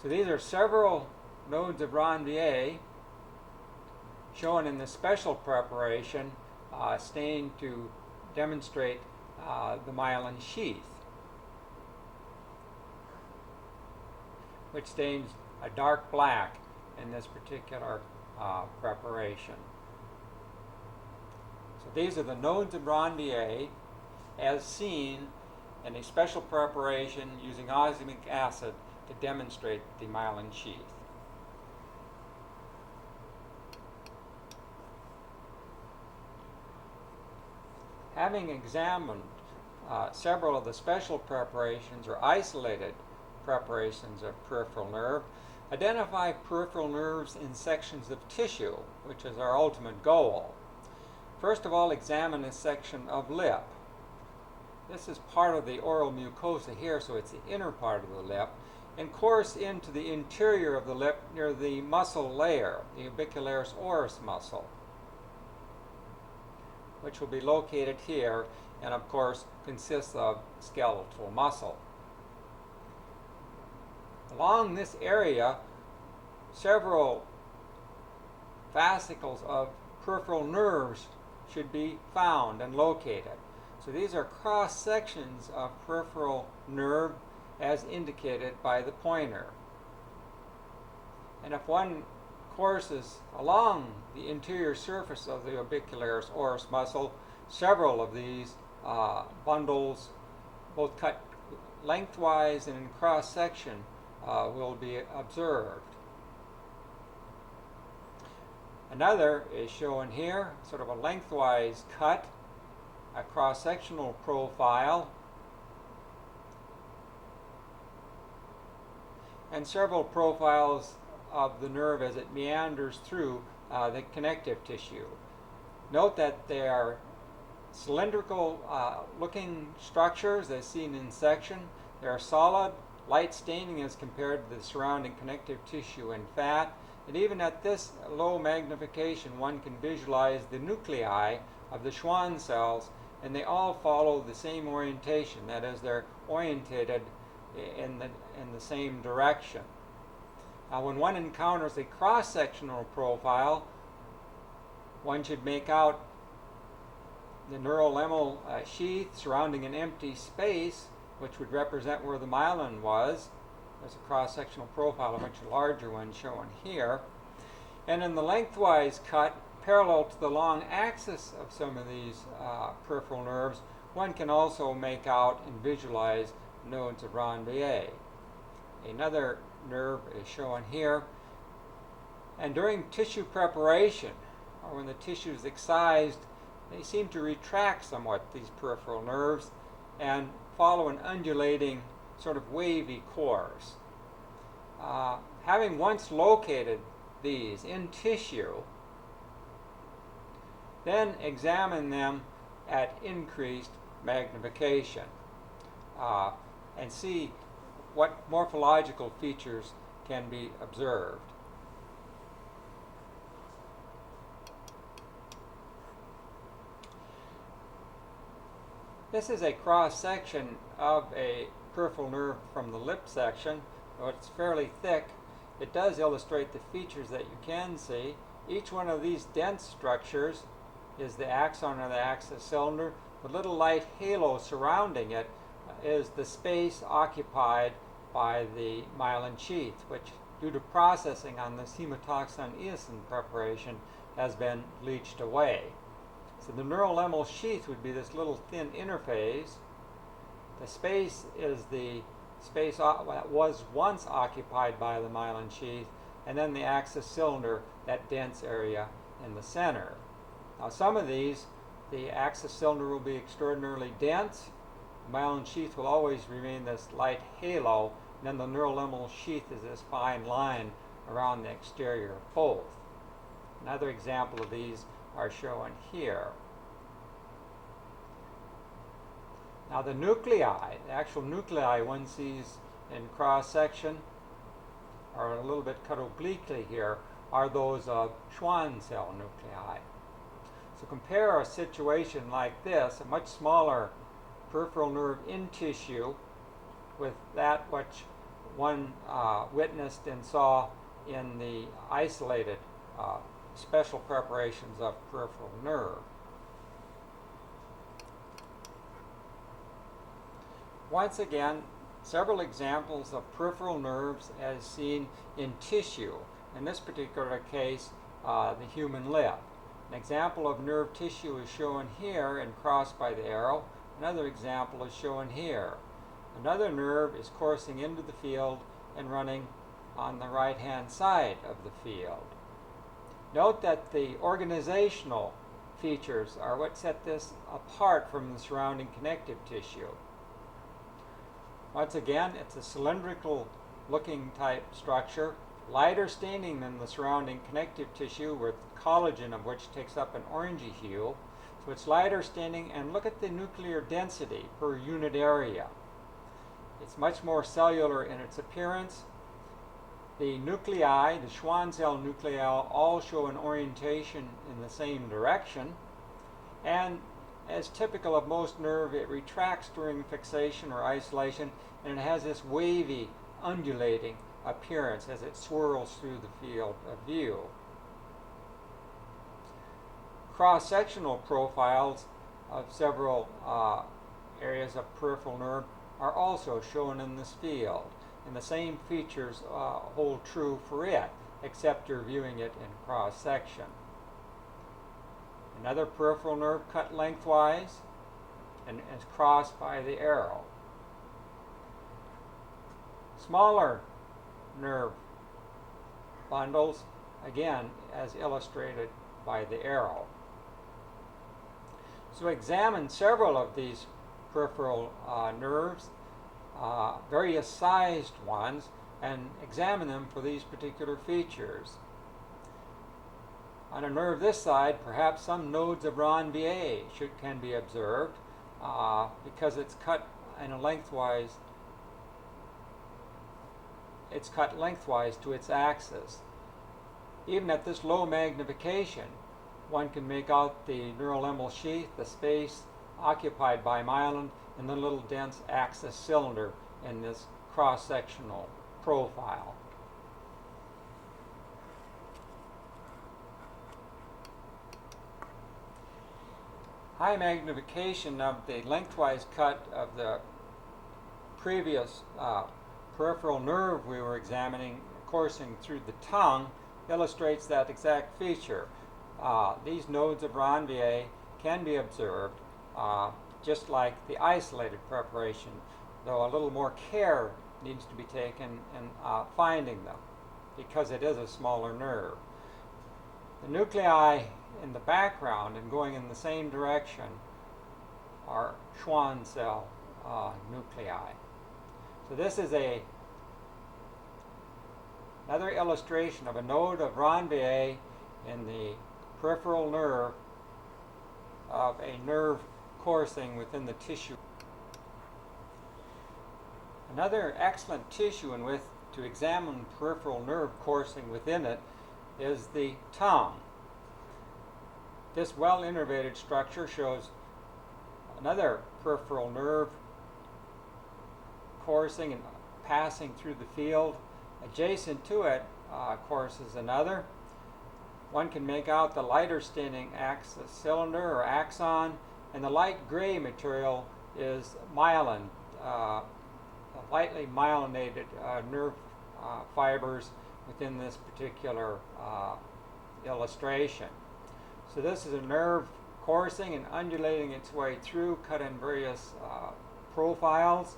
So these are several nodes of Ranvier shown in the special preparation stained to demonstrate the myelin sheath, which stains a dark black in this particular preparation. So these are the nodes of Ranvier as seen in a special preparation using osmic acid to demonstrate the myelin sheath. Having examined several of the special preparations or isolated preparations of peripheral nerve, identify peripheral nerves in sections of tissue, which is our ultimate goal. First of all, examine a section of lip. This is part of the oral mucosa here, so it's the inner part of the lip, and course into the interior of the lip near the muscle layer, the orbicularis oris muscle, which will be located here and of course consists of skeletal muscle. Along this area, several fascicles of peripheral nerves should be found and located. So these are cross sections of peripheral nerve as indicated by the pointer. And if one courses along the interior surface of the orbicularis oris muscle, several of these bundles, both cut lengthwise and in cross section, will be observed. Another is shown here, sort of a lengthwise cut, a cross-sectional profile, and several profiles of the nerve as it meanders through the connective tissue. Note that they are cylindrical looking structures as seen in section. They are solid, light staining as compared to the surrounding connective tissue and fat. And even at this low magnification, one can visualize the nuclei of the Schwann cells, and they all follow the same orientation. That is, they're orientated in the same direction. Now, when one encounters a cross-sectional profile, one should make out the neurolemmal sheath surrounding an empty space, which would represent where the myelin was. There's a cross-sectional profile, a much larger one shown here. And in the lengthwise cut, parallel to the long axis of some of these peripheral nerves, one can also make out and visualize nodes of Ranvier. Another nerve is shown here. And during tissue preparation, or when the tissue is excised, they seem to retract somewhat, these peripheral nerves, and follow an undulating sort of wavy course. Having once located these in tissue, then examine them at increased magnification and see what morphological features can be observed. This is a cross-section of a peripheral nerve from the lip section. Though it's fairly thick, it does illustrate the features that you can see. Each one of these dense structures is the axon or the axis cylinder. The little light halo surrounding it is the space occupied by the myelin sheath, which, due to processing on this hematoxin eosin preparation, has been leached away. So the neurolemmal sheath would be this little thin interface. The space is the space that was once occupied by the myelin sheath, and then the axis cylinder, that dense area in the center. Now, some of these, the axis cylinder will be extraordinarily dense. The myelin sheath will always remain this light halo, and then the neurolemmal sheath is this fine line around the exterior of both. Another example of these are shown here. Now, the nuclei, the actual nuclei one sees in cross-section, are a little bit cut obliquely here, are those of Schwann cell nuclei. So compare a situation like this, a much smaller peripheral nerve in tissue, with that which one witnessed and saw in the isolated special preparations of peripheral nerve. Once again, several examples of peripheral nerves as seen in tissue. In this particular case, the human lip. An example of nerve tissue is shown here and crossed by the arrow. Another example is shown here. Another nerve is coursing into the field and running on the right-hand side of the field. Note that the organizational features are what set this apart from the surrounding connective tissue. Once again, it's a cylindrical looking type structure, lighter staining than the surrounding connective tissue, with collagen of which takes up an orangey hue. So it's lighter staining, and look at the nuclear density per unit area. It's much more cellular in its appearance. The nuclei, the Schwann cell nuclei, all show an orientation in the same direction, and as typical of most nerve, it retracts during fixation or isolation, and it has this wavy undulating appearance as it swirls through the field of view. Cross-sectional profiles of several areas of peripheral nerve are also shown in this field, and the same features hold true for it, except you're viewing it in cross-section. Another peripheral nerve cut lengthwise and is crossed by the arrow. Smaller nerve bundles, again, as illustrated by the arrow. So examine several of these peripheral nerves, various sized ones, and examine them for these particular features. On a nerve this side, perhaps some nodes of Ranvier can be observed because it's cut in a lengthwise. It's cut lengthwise to its axis. Even at this low magnification, one can make out the neurolemmal sheath, the space occupied by myelin, and the little dense axis cylinder in this cross-sectional profile. High magnification of the lengthwise cut of the previous peripheral nerve we were examining coursing through the tongue illustrates that exact feature. These nodes of Ranvier can be observed just like the isolated preparation, though a little more care needs to be taken in finding them because it is a smaller nerve. The nuclei in the background and going in the same direction are Schwann cell nuclei. So this is another illustration of a node of Ranvier in the peripheral nerve of a nerve coursing within the tissue. Another excellent tissue in which to examine peripheral nerve coursing within it is the tongue. This well-innervated structure shows another peripheral nerve coursing and passing through the field. Adjacent to it, of course, is another. One can make out the lighter staining axis cylinder or axon, and the light gray material is myelin, lightly myelinated nerve fibers within this particular illustration. So this is a nerve coursing and undulating its way through, cut in various profiles.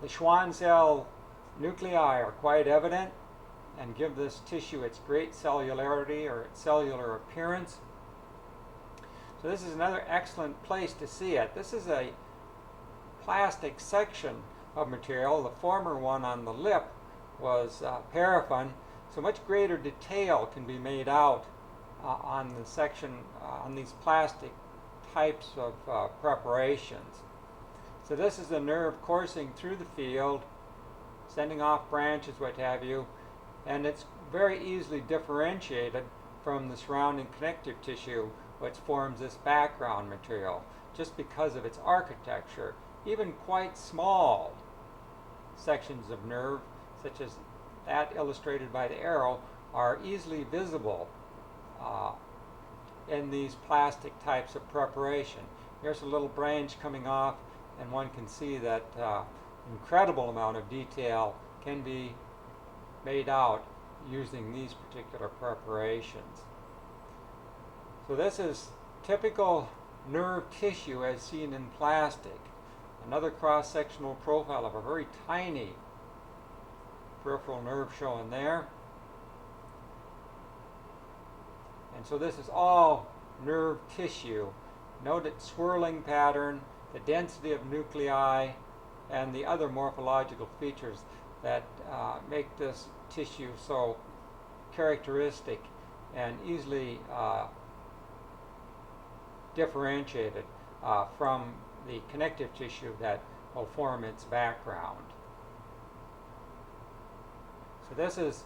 The Schwann cell nuclei are quite evident and give this tissue its great cellularity or its cellular appearance. So this is another excellent place to see it. This is a plastic section of material. The former one on the lip was paraffin, so much greater detail can be made out on the section, on these plastic types of preparations. So this is a nerve coursing through the field, sending off branches, what have you, and it's very easily differentiated from the surrounding connective tissue, which forms this background material, just because of its architecture. Even quite small sections of nerve, such as that illustrated by the arrow, are easily visible in these plastic types of preparation. Here's a little branch coming off, and one can see that incredible amount of detail can be made out using these particular preparations. So this is typical nerve tissue as seen in plastic. Another cross-sectional profile of a very tiny peripheral nerve shown there. And so this is all nerve tissue. Note its swirling pattern, the density of nuclei, and the other morphological features that make this tissue so characteristic and easily differentiated from the connective tissue that will form its background. So this is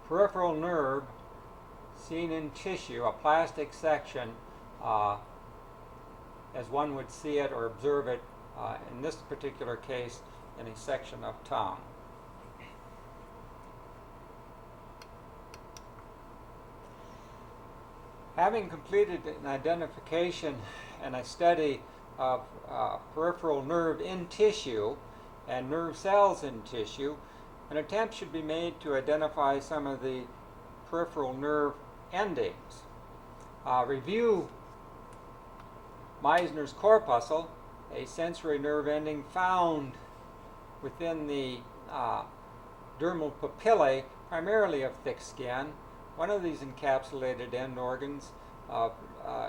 peripheral nerve seen in tissue, a plastic section as one would see it or observe it in this particular case in a section of tongue. Having completed an identification and a study of peripheral nerve in tissue and nerve cells in tissue, an attempt should be made to identify some of the peripheral nerve endings. Review Meissner's corpuscle, a sensory nerve ending found within the dermal papillae, primarily of thick skin. One of these encapsulated end organs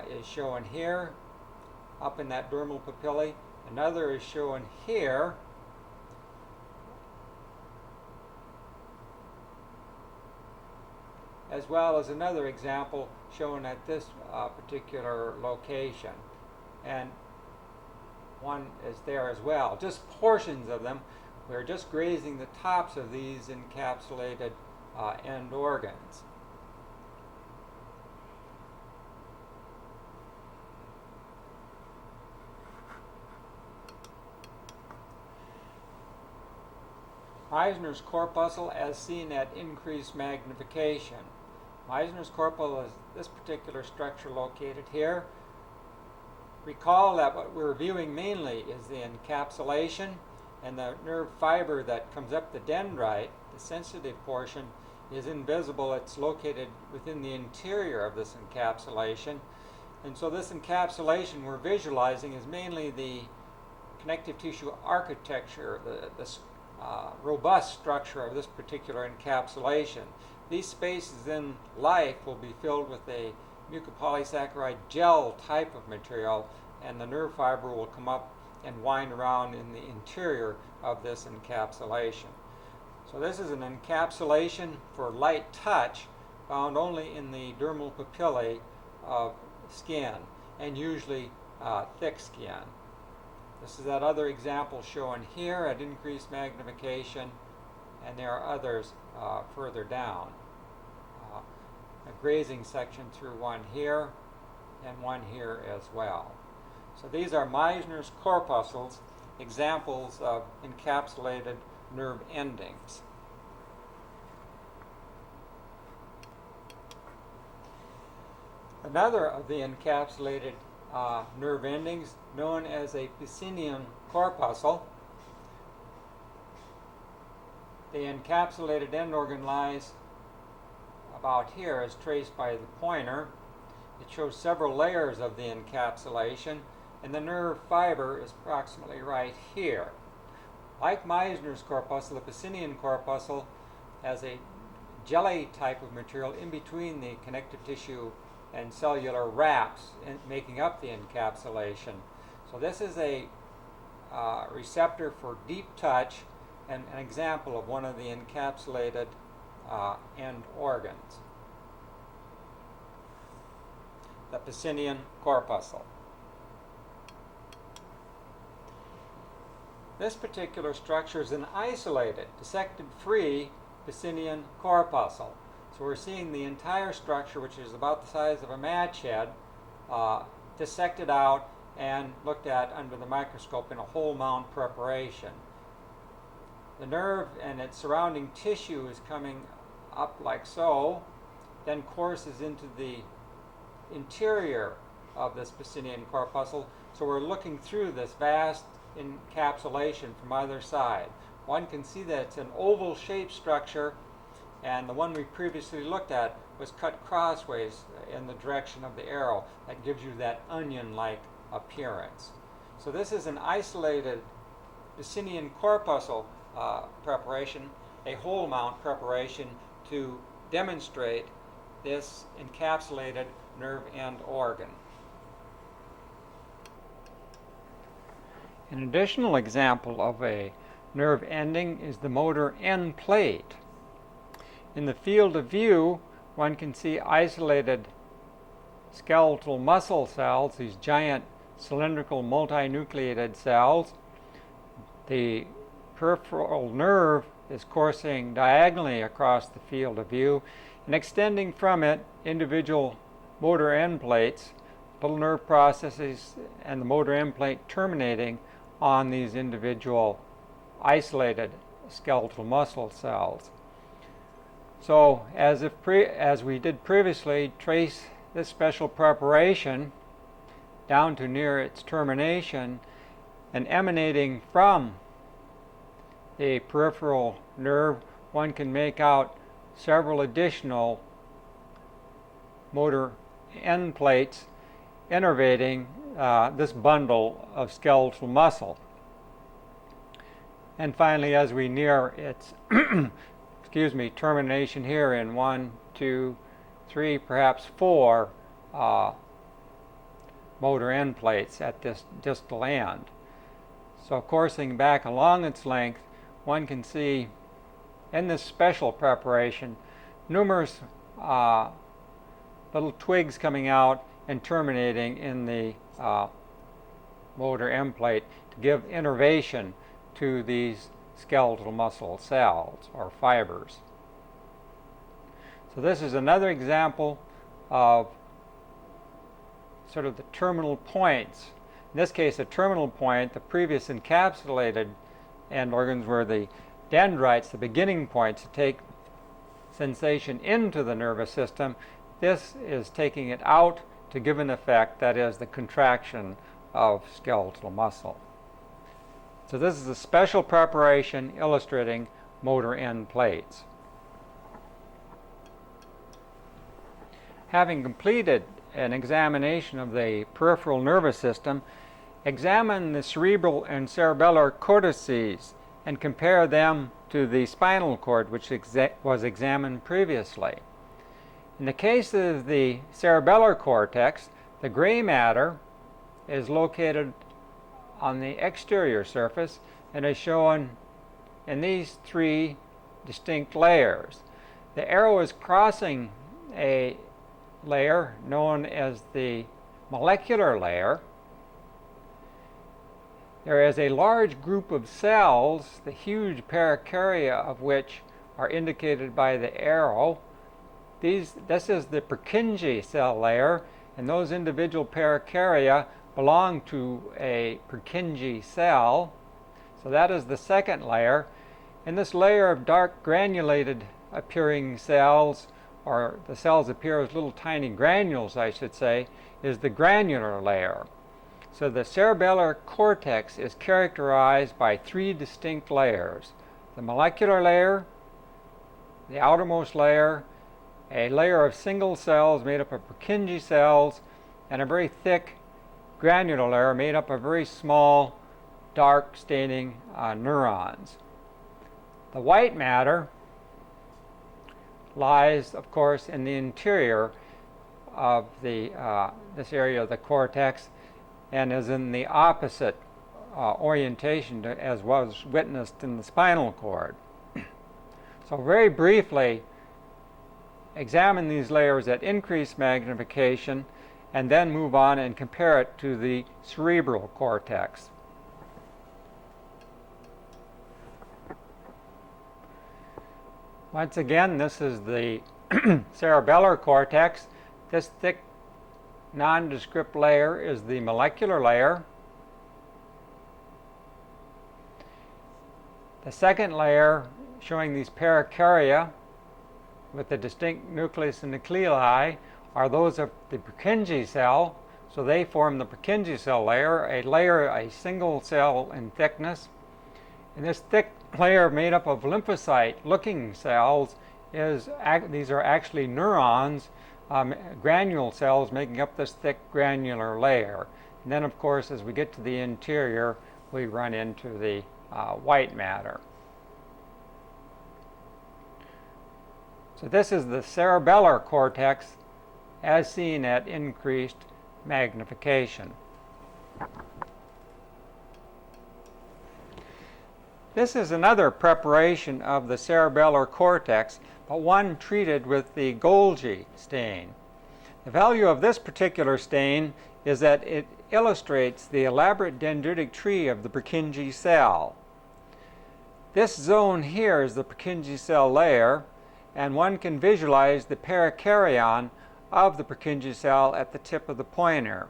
is shown here, up in that dermal papillae. Another is shown here. As well as another example shown at this particular location. And one is there as well. Just portions of them. We're just grazing the tops of these encapsulated end organs. Meissner's corpuscle as seen at increased magnification. Meissner's corpuscle is this particular structure located here. Recall that what we're viewing mainly is the encapsulation, and the nerve fiber that comes up the dendrite, the sensitive portion, is invisible. It's located within the interior of this encapsulation. And so this encapsulation we're visualizing is mainly the connective tissue architecture, the robust structure of this particular encapsulation. These spaces in life will be filled with a mucopolysaccharide gel type of material, and the nerve fiber will come up and wind around in the interior of this encapsulation. So this is an encapsulation for light touch found only in the dermal papillae of skin, and usually thick skin. This is that other example shown here at increased magnification, and there are others further down. A grazing section through one here and one here as well. So these are Meissner's corpuscles, examples of encapsulated nerve endings. Another of the encapsulated nerve endings, known as a Pacinian corpuscle. The encapsulated end organ lies about here, as traced by the pointer. It shows several layers of the encapsulation, and the nerve fiber is approximately right here. Like Meissner's corpuscle, the Pacinian corpuscle has a jelly type of material in between the connective tissue and cellular wraps making up the encapsulation. So this is a receptor for deep touch and an example of one of the encapsulated end organs, the Pacinian corpuscle. This particular structure is an isolated, dissected free Pacinian corpuscle. So we're seeing the entire structure, which is about the size of a match head, dissected out and looked at under the microscope in a whole mount preparation. The nerve and its surrounding tissue is coming up like so, then courses into the interior of this Pacinian corpuscle. So we're looking through this vast encapsulation from either side. One can see that it's an oval-shaped structure, and the one we previously looked at was cut crossways in the direction of the arrow. That gives you that onion-like appearance. So this is an isolated Pacinian corpuscle preparation, a whole mount preparation to demonstrate this encapsulated nerve end organ. An additional example of a nerve ending is the motor end plate. In the field of view, one can see isolated skeletal muscle cells, these giant cylindrical multinucleated cells. The peripheral nerve is coursing diagonally across the field of view, and extending from it individual motor end plates, little nerve processes, and the motor end plate terminating on these individual isolated skeletal muscle cells. So as we did previously, trace this special preparation down to near its termination, and emanating from the peripheral nerve, one can make out several additional motor end plates innervating this bundle of skeletal muscle. And finally, as we near its termination here in 1, 2, 3, perhaps 4 motor end plates at this distal end. So coursing back along its length, one can see in this special preparation numerous little twigs coming out and terminating in the motor end plate to give innervation to these skeletal muscle cells or fibers. So this is another example of sort of the terminal points. In this case, a terminal point, the previous encapsulated end organs were the dendrites, the beginning points to take sensation into the nervous system. This is taking it out to give an effect, that is, the contraction of skeletal muscle. So this is a special preparation illustrating motor end plates. Having completed an examination of the peripheral nervous system, examine the cerebral and cerebellar cortices and compare them to the spinal cord, which was examined previously. In the case of the cerebellar cortex, the gray matter is located on the exterior surface and is shown in these 3 distinct layers. The arrow is crossing a layer known as the molecular layer. There is a large group of cells, the huge parakarya of which are indicated by the arrow. This is the Purkinje cell layer, and those individual parakarya belong to a Purkinje cell. So that is the second layer. And this layer of dark granulated appearing cells, or the cells appear as little tiny granules, I should say, is the granular layer. So the cerebellar cortex is characterized by 3 distinct layers: the molecular layer, the outermost layer, a layer of single cells made up of Purkinje cells, and a very thick granular layer made up of very small, dark staining neurons. The white matter lies, of course, in the interior of this area of the cortex, and is in the opposite orientation to, as was witnessed in the spinal cord. So very briefly, examine these layers at increased magnification and then move on and compare it to the cerebral cortex. Once again, this is the cerebellar cortex. This thick nondescript layer is the molecular layer. The second layer, showing these parakarya with the distinct nucleus and nuclei, are those of the Purkinje cell. So they form the Purkinje cell layer, a single cell in thickness. And this thick layer made up of lymphocyte-looking cells these are actually neurons, granule cells making up this thick granular layer. And then, of course, as we get to the interior, we run into the white matter. So this is the cerebellar cortex as seen at increased magnification. This is another preparation of the cerebellar cortex, but one treated with the Golgi stain. The value of this particular stain is that it illustrates the elaborate dendritic tree of the Purkinje cell. This zone here is the Purkinje cell layer, and one can visualize the perikaryon of the Purkinje cell at the tip of the pointer.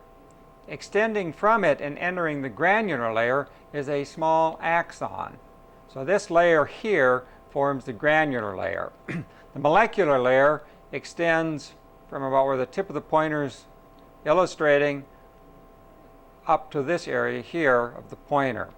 Extending from it and entering the granular layer is a small axon. So this layer here forms the granular layer. The molecular layer extends from about where the tip of the pointer is illustrating up to this area here of the pointer.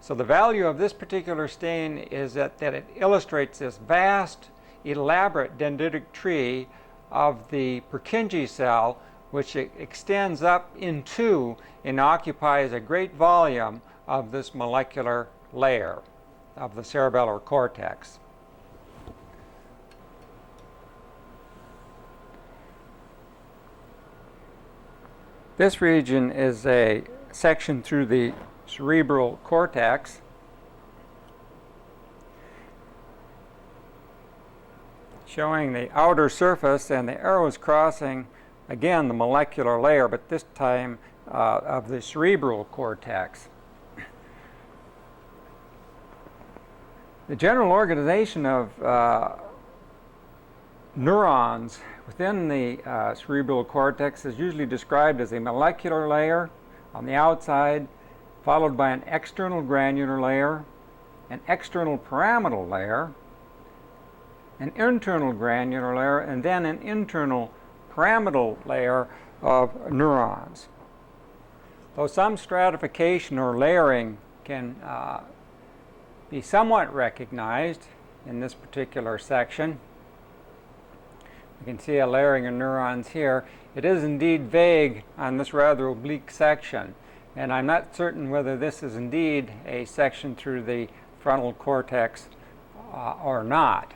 So the value of this particular stain is that it illustrates this vast, elaborate dendritic tree of the Purkinje cell, which extends up into and occupies a great volume of this molecular layer of the cerebellar cortex. This region is a section through the cerebral cortex. Showing the outer surface and the arrows crossing, again, the molecular layer, but this time of the cerebral cortex. The general organization of neurons within the cerebral cortex is usually described as a molecular layer on the outside, followed by an external granular layer, an external pyramidal layer, an internal granular layer, and then an internal pyramidal layer of neurons. Though some stratification or layering can be somewhat recognized in this particular section, you can see a layering of neurons here. It is indeed vague on this rather oblique section, and I'm not certain whether this is indeed a section through the frontal cortex or not.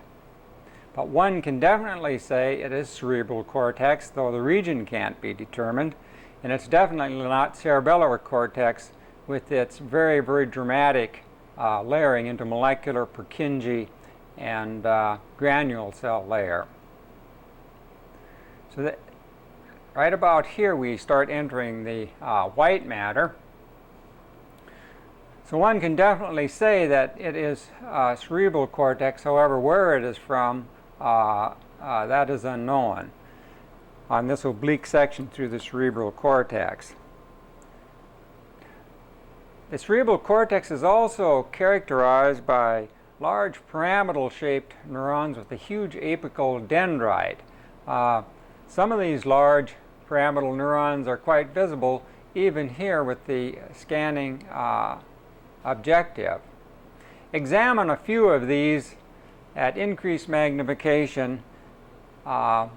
But one can definitely say it is cerebral cortex, though the region can't be determined, and it's definitely not cerebellar cortex with its very, very dramatic layering into molecular, Purkinje, and granule cell layer. So that right about here we start entering the white matter. So one can definitely say that it is cerebral cortex. However, where it is from, that is unknown on this oblique section through the cerebral cortex. The cerebral cortex is also characterized by large pyramidal-shaped neurons with a huge apical dendrite. Some of these large pyramidal neurons are quite visible even here with the scanning objective. Examine a few of these at increased magnification as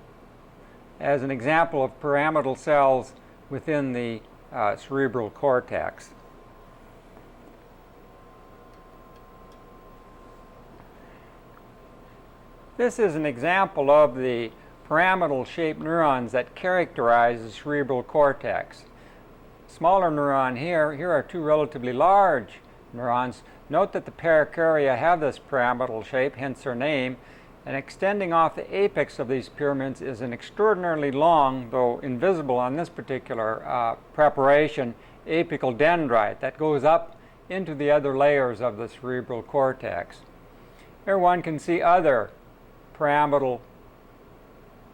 an example of pyramidal cells within the cerebral cortex. This is an example of the pyramidal-shaped neurons that characterize the cerebral cortex. Smaller neuron here are two relatively large neurons. Note that the pericardia have this pyramidal shape, hence their name, and extending off the apex of these pyramids is an extraordinarily long, though invisible on this particular preparation, apical dendrite that goes up into the other layers of the cerebral cortex. Here one can see other pyramidal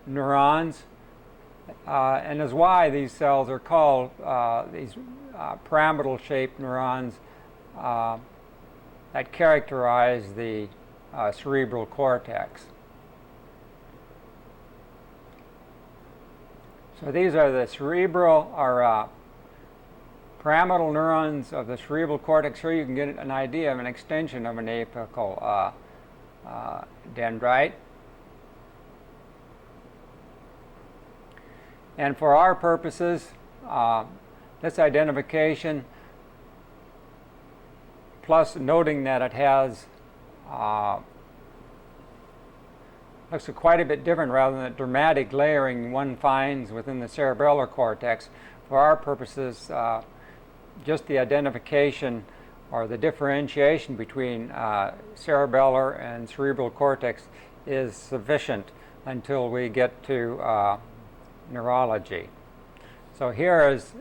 neurons, and is why these cells are called these pyramidal-shaped neurons that characterize the cerebral cortex. So these are the cerebral or pyramidal neurons of the cerebral cortex. Here you can get an idea of an extension of an apical dendrite. And for our purposes, this identification, plus noting that it has looks quite a bit different rather than the dramatic layering one finds within the cerebellar cortex. For our purposes, just the identification or the differentiation between cerebellar and cerebral cortex is sufficient until we get to neurology. So here is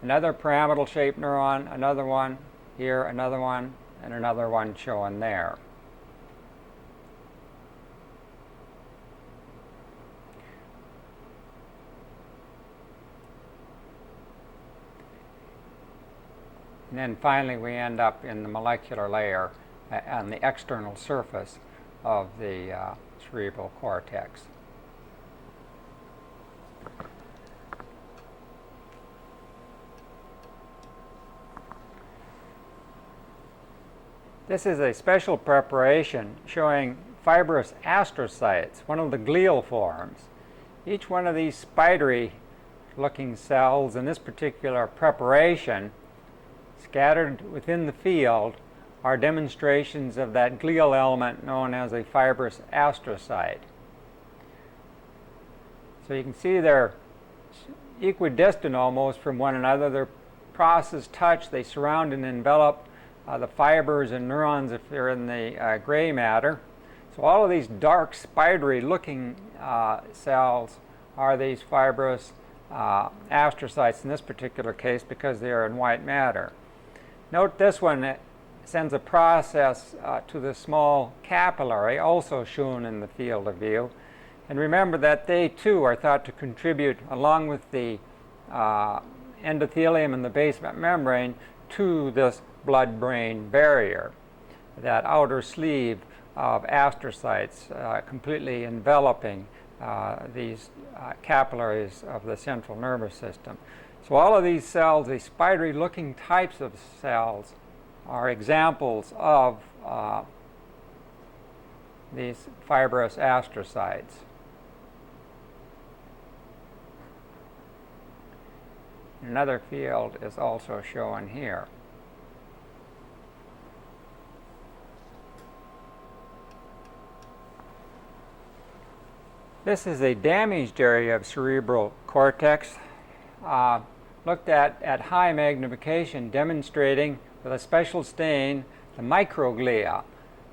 another pyramidal-shaped neuron, another one here, another one, and another one shown there. And then finally we end up in the molecular layer on the external surface of the cerebral cortex. This is a special preparation showing fibrous astrocytes, one of the glial forms. Each one of these spidery looking cells in this particular preparation, scattered within the field, are demonstrations of that glial element known as a fibrous astrocyte. So you can see they're equidistant almost from one another. Their process touch, they surround and envelop the fibers and neurons if they're in the gray matter. So all of these dark spidery looking cells are these fibrous astrocytes in this particular case because they are in white matter. Note this one sends a process to the small capillary, also shown in the field of view. And remember that they too are thought to contribute, along with the endothelium and the basement membrane, to this blood-brain barrier, that outer sleeve of astrocytes completely enveloping these capillaries of the central nervous system. So all of these cells, these spidery-looking types of cells, are examples of these fibrous astrocytes. Another field is also shown here. This is a damaged area of cerebral cortex looked at high magnification, demonstrating with a special stain the microglia.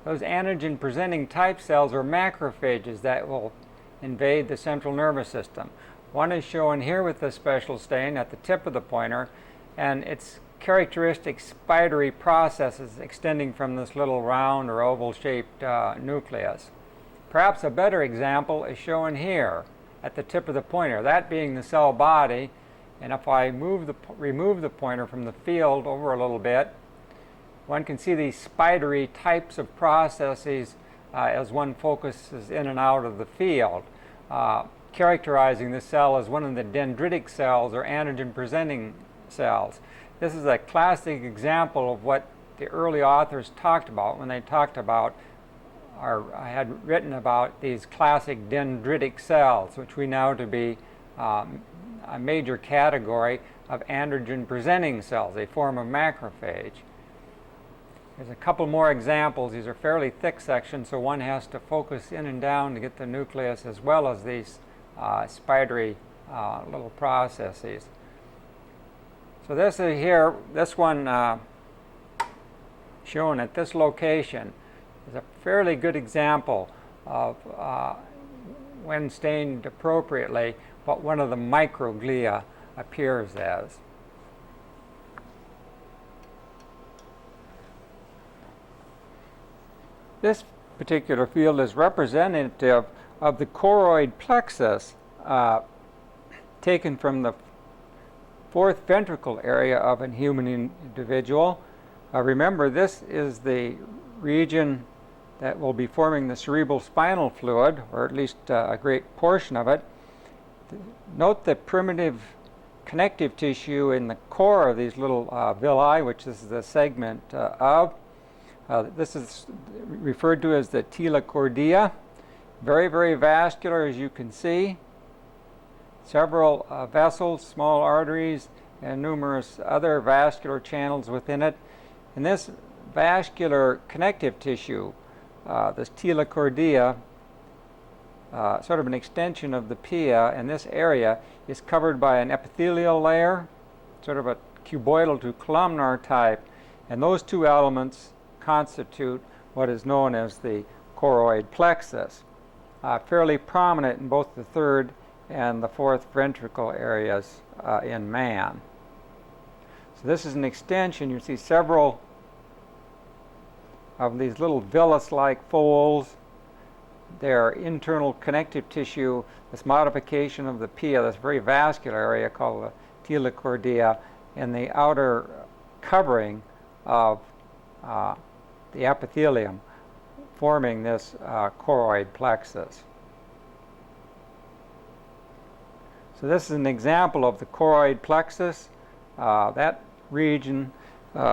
Those antigen-presenting type cells are macrophages that will invade the central nervous system. One is shown here with the special stain at the tip of the pointer, and its characteristic spidery processes extending from this little round or oval-shaped nucleus. Perhaps a better example is shown here at the tip of the pointer, that being the cell body. And if I remove the pointer from the field over a little bit, one can see these spidery types of processes as one focuses in and out of the field, characterizing the cell as one of the dendritic cells or antigen-presenting cells. This is a classic example of what the early authors talked about when they talked about I had written about these classic dendritic cells, which we know to be a major category of antigen-presenting cells, a form of macrophage. There's a couple more examples. These are fairly thick sections, so one has to focus in and down to get the nucleus as well as these spidery little processes. So this is here, this one shown at this location is a fairly good example of, when stained appropriately, what one of the microglia appears as. This particular field is representative of the choroid plexus taken from the fourth ventricle area of a human individual. Remember, this is the region that will be forming the cerebral spinal fluid, or at least a great portion of it. Note the primitive connective tissue in the core of these little villi, which is the segment of. This is referred to as the telecordia. Very, very vascular, as you can see. Several vessels, small arteries, and numerous other vascular channels within it. And this vascular connective tissue, this telecordia, sort of an extension of the pia, and this area is covered by an epithelial layer, sort of a cuboidal to columnar type, and those two elements constitute what is known as the choroid plexus, fairly prominent in both the third and the fourth ventricle areas in man. So this is an extension. You see several of these little villus-like folds. They're internal connective tissue, this modification of the pia, this very vascular area called the telecordia, and the outer covering of the epithelium, forming this choroid plexus. So this is an example of the choroid plexus. That region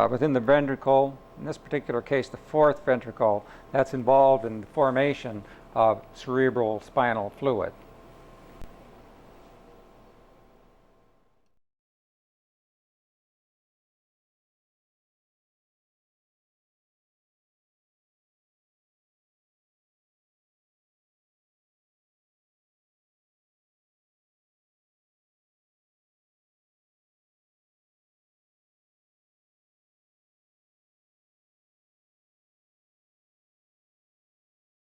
within the ventricle, in this particular case the fourth ventricle, that's involved in the formation of cerebral spinal fluid.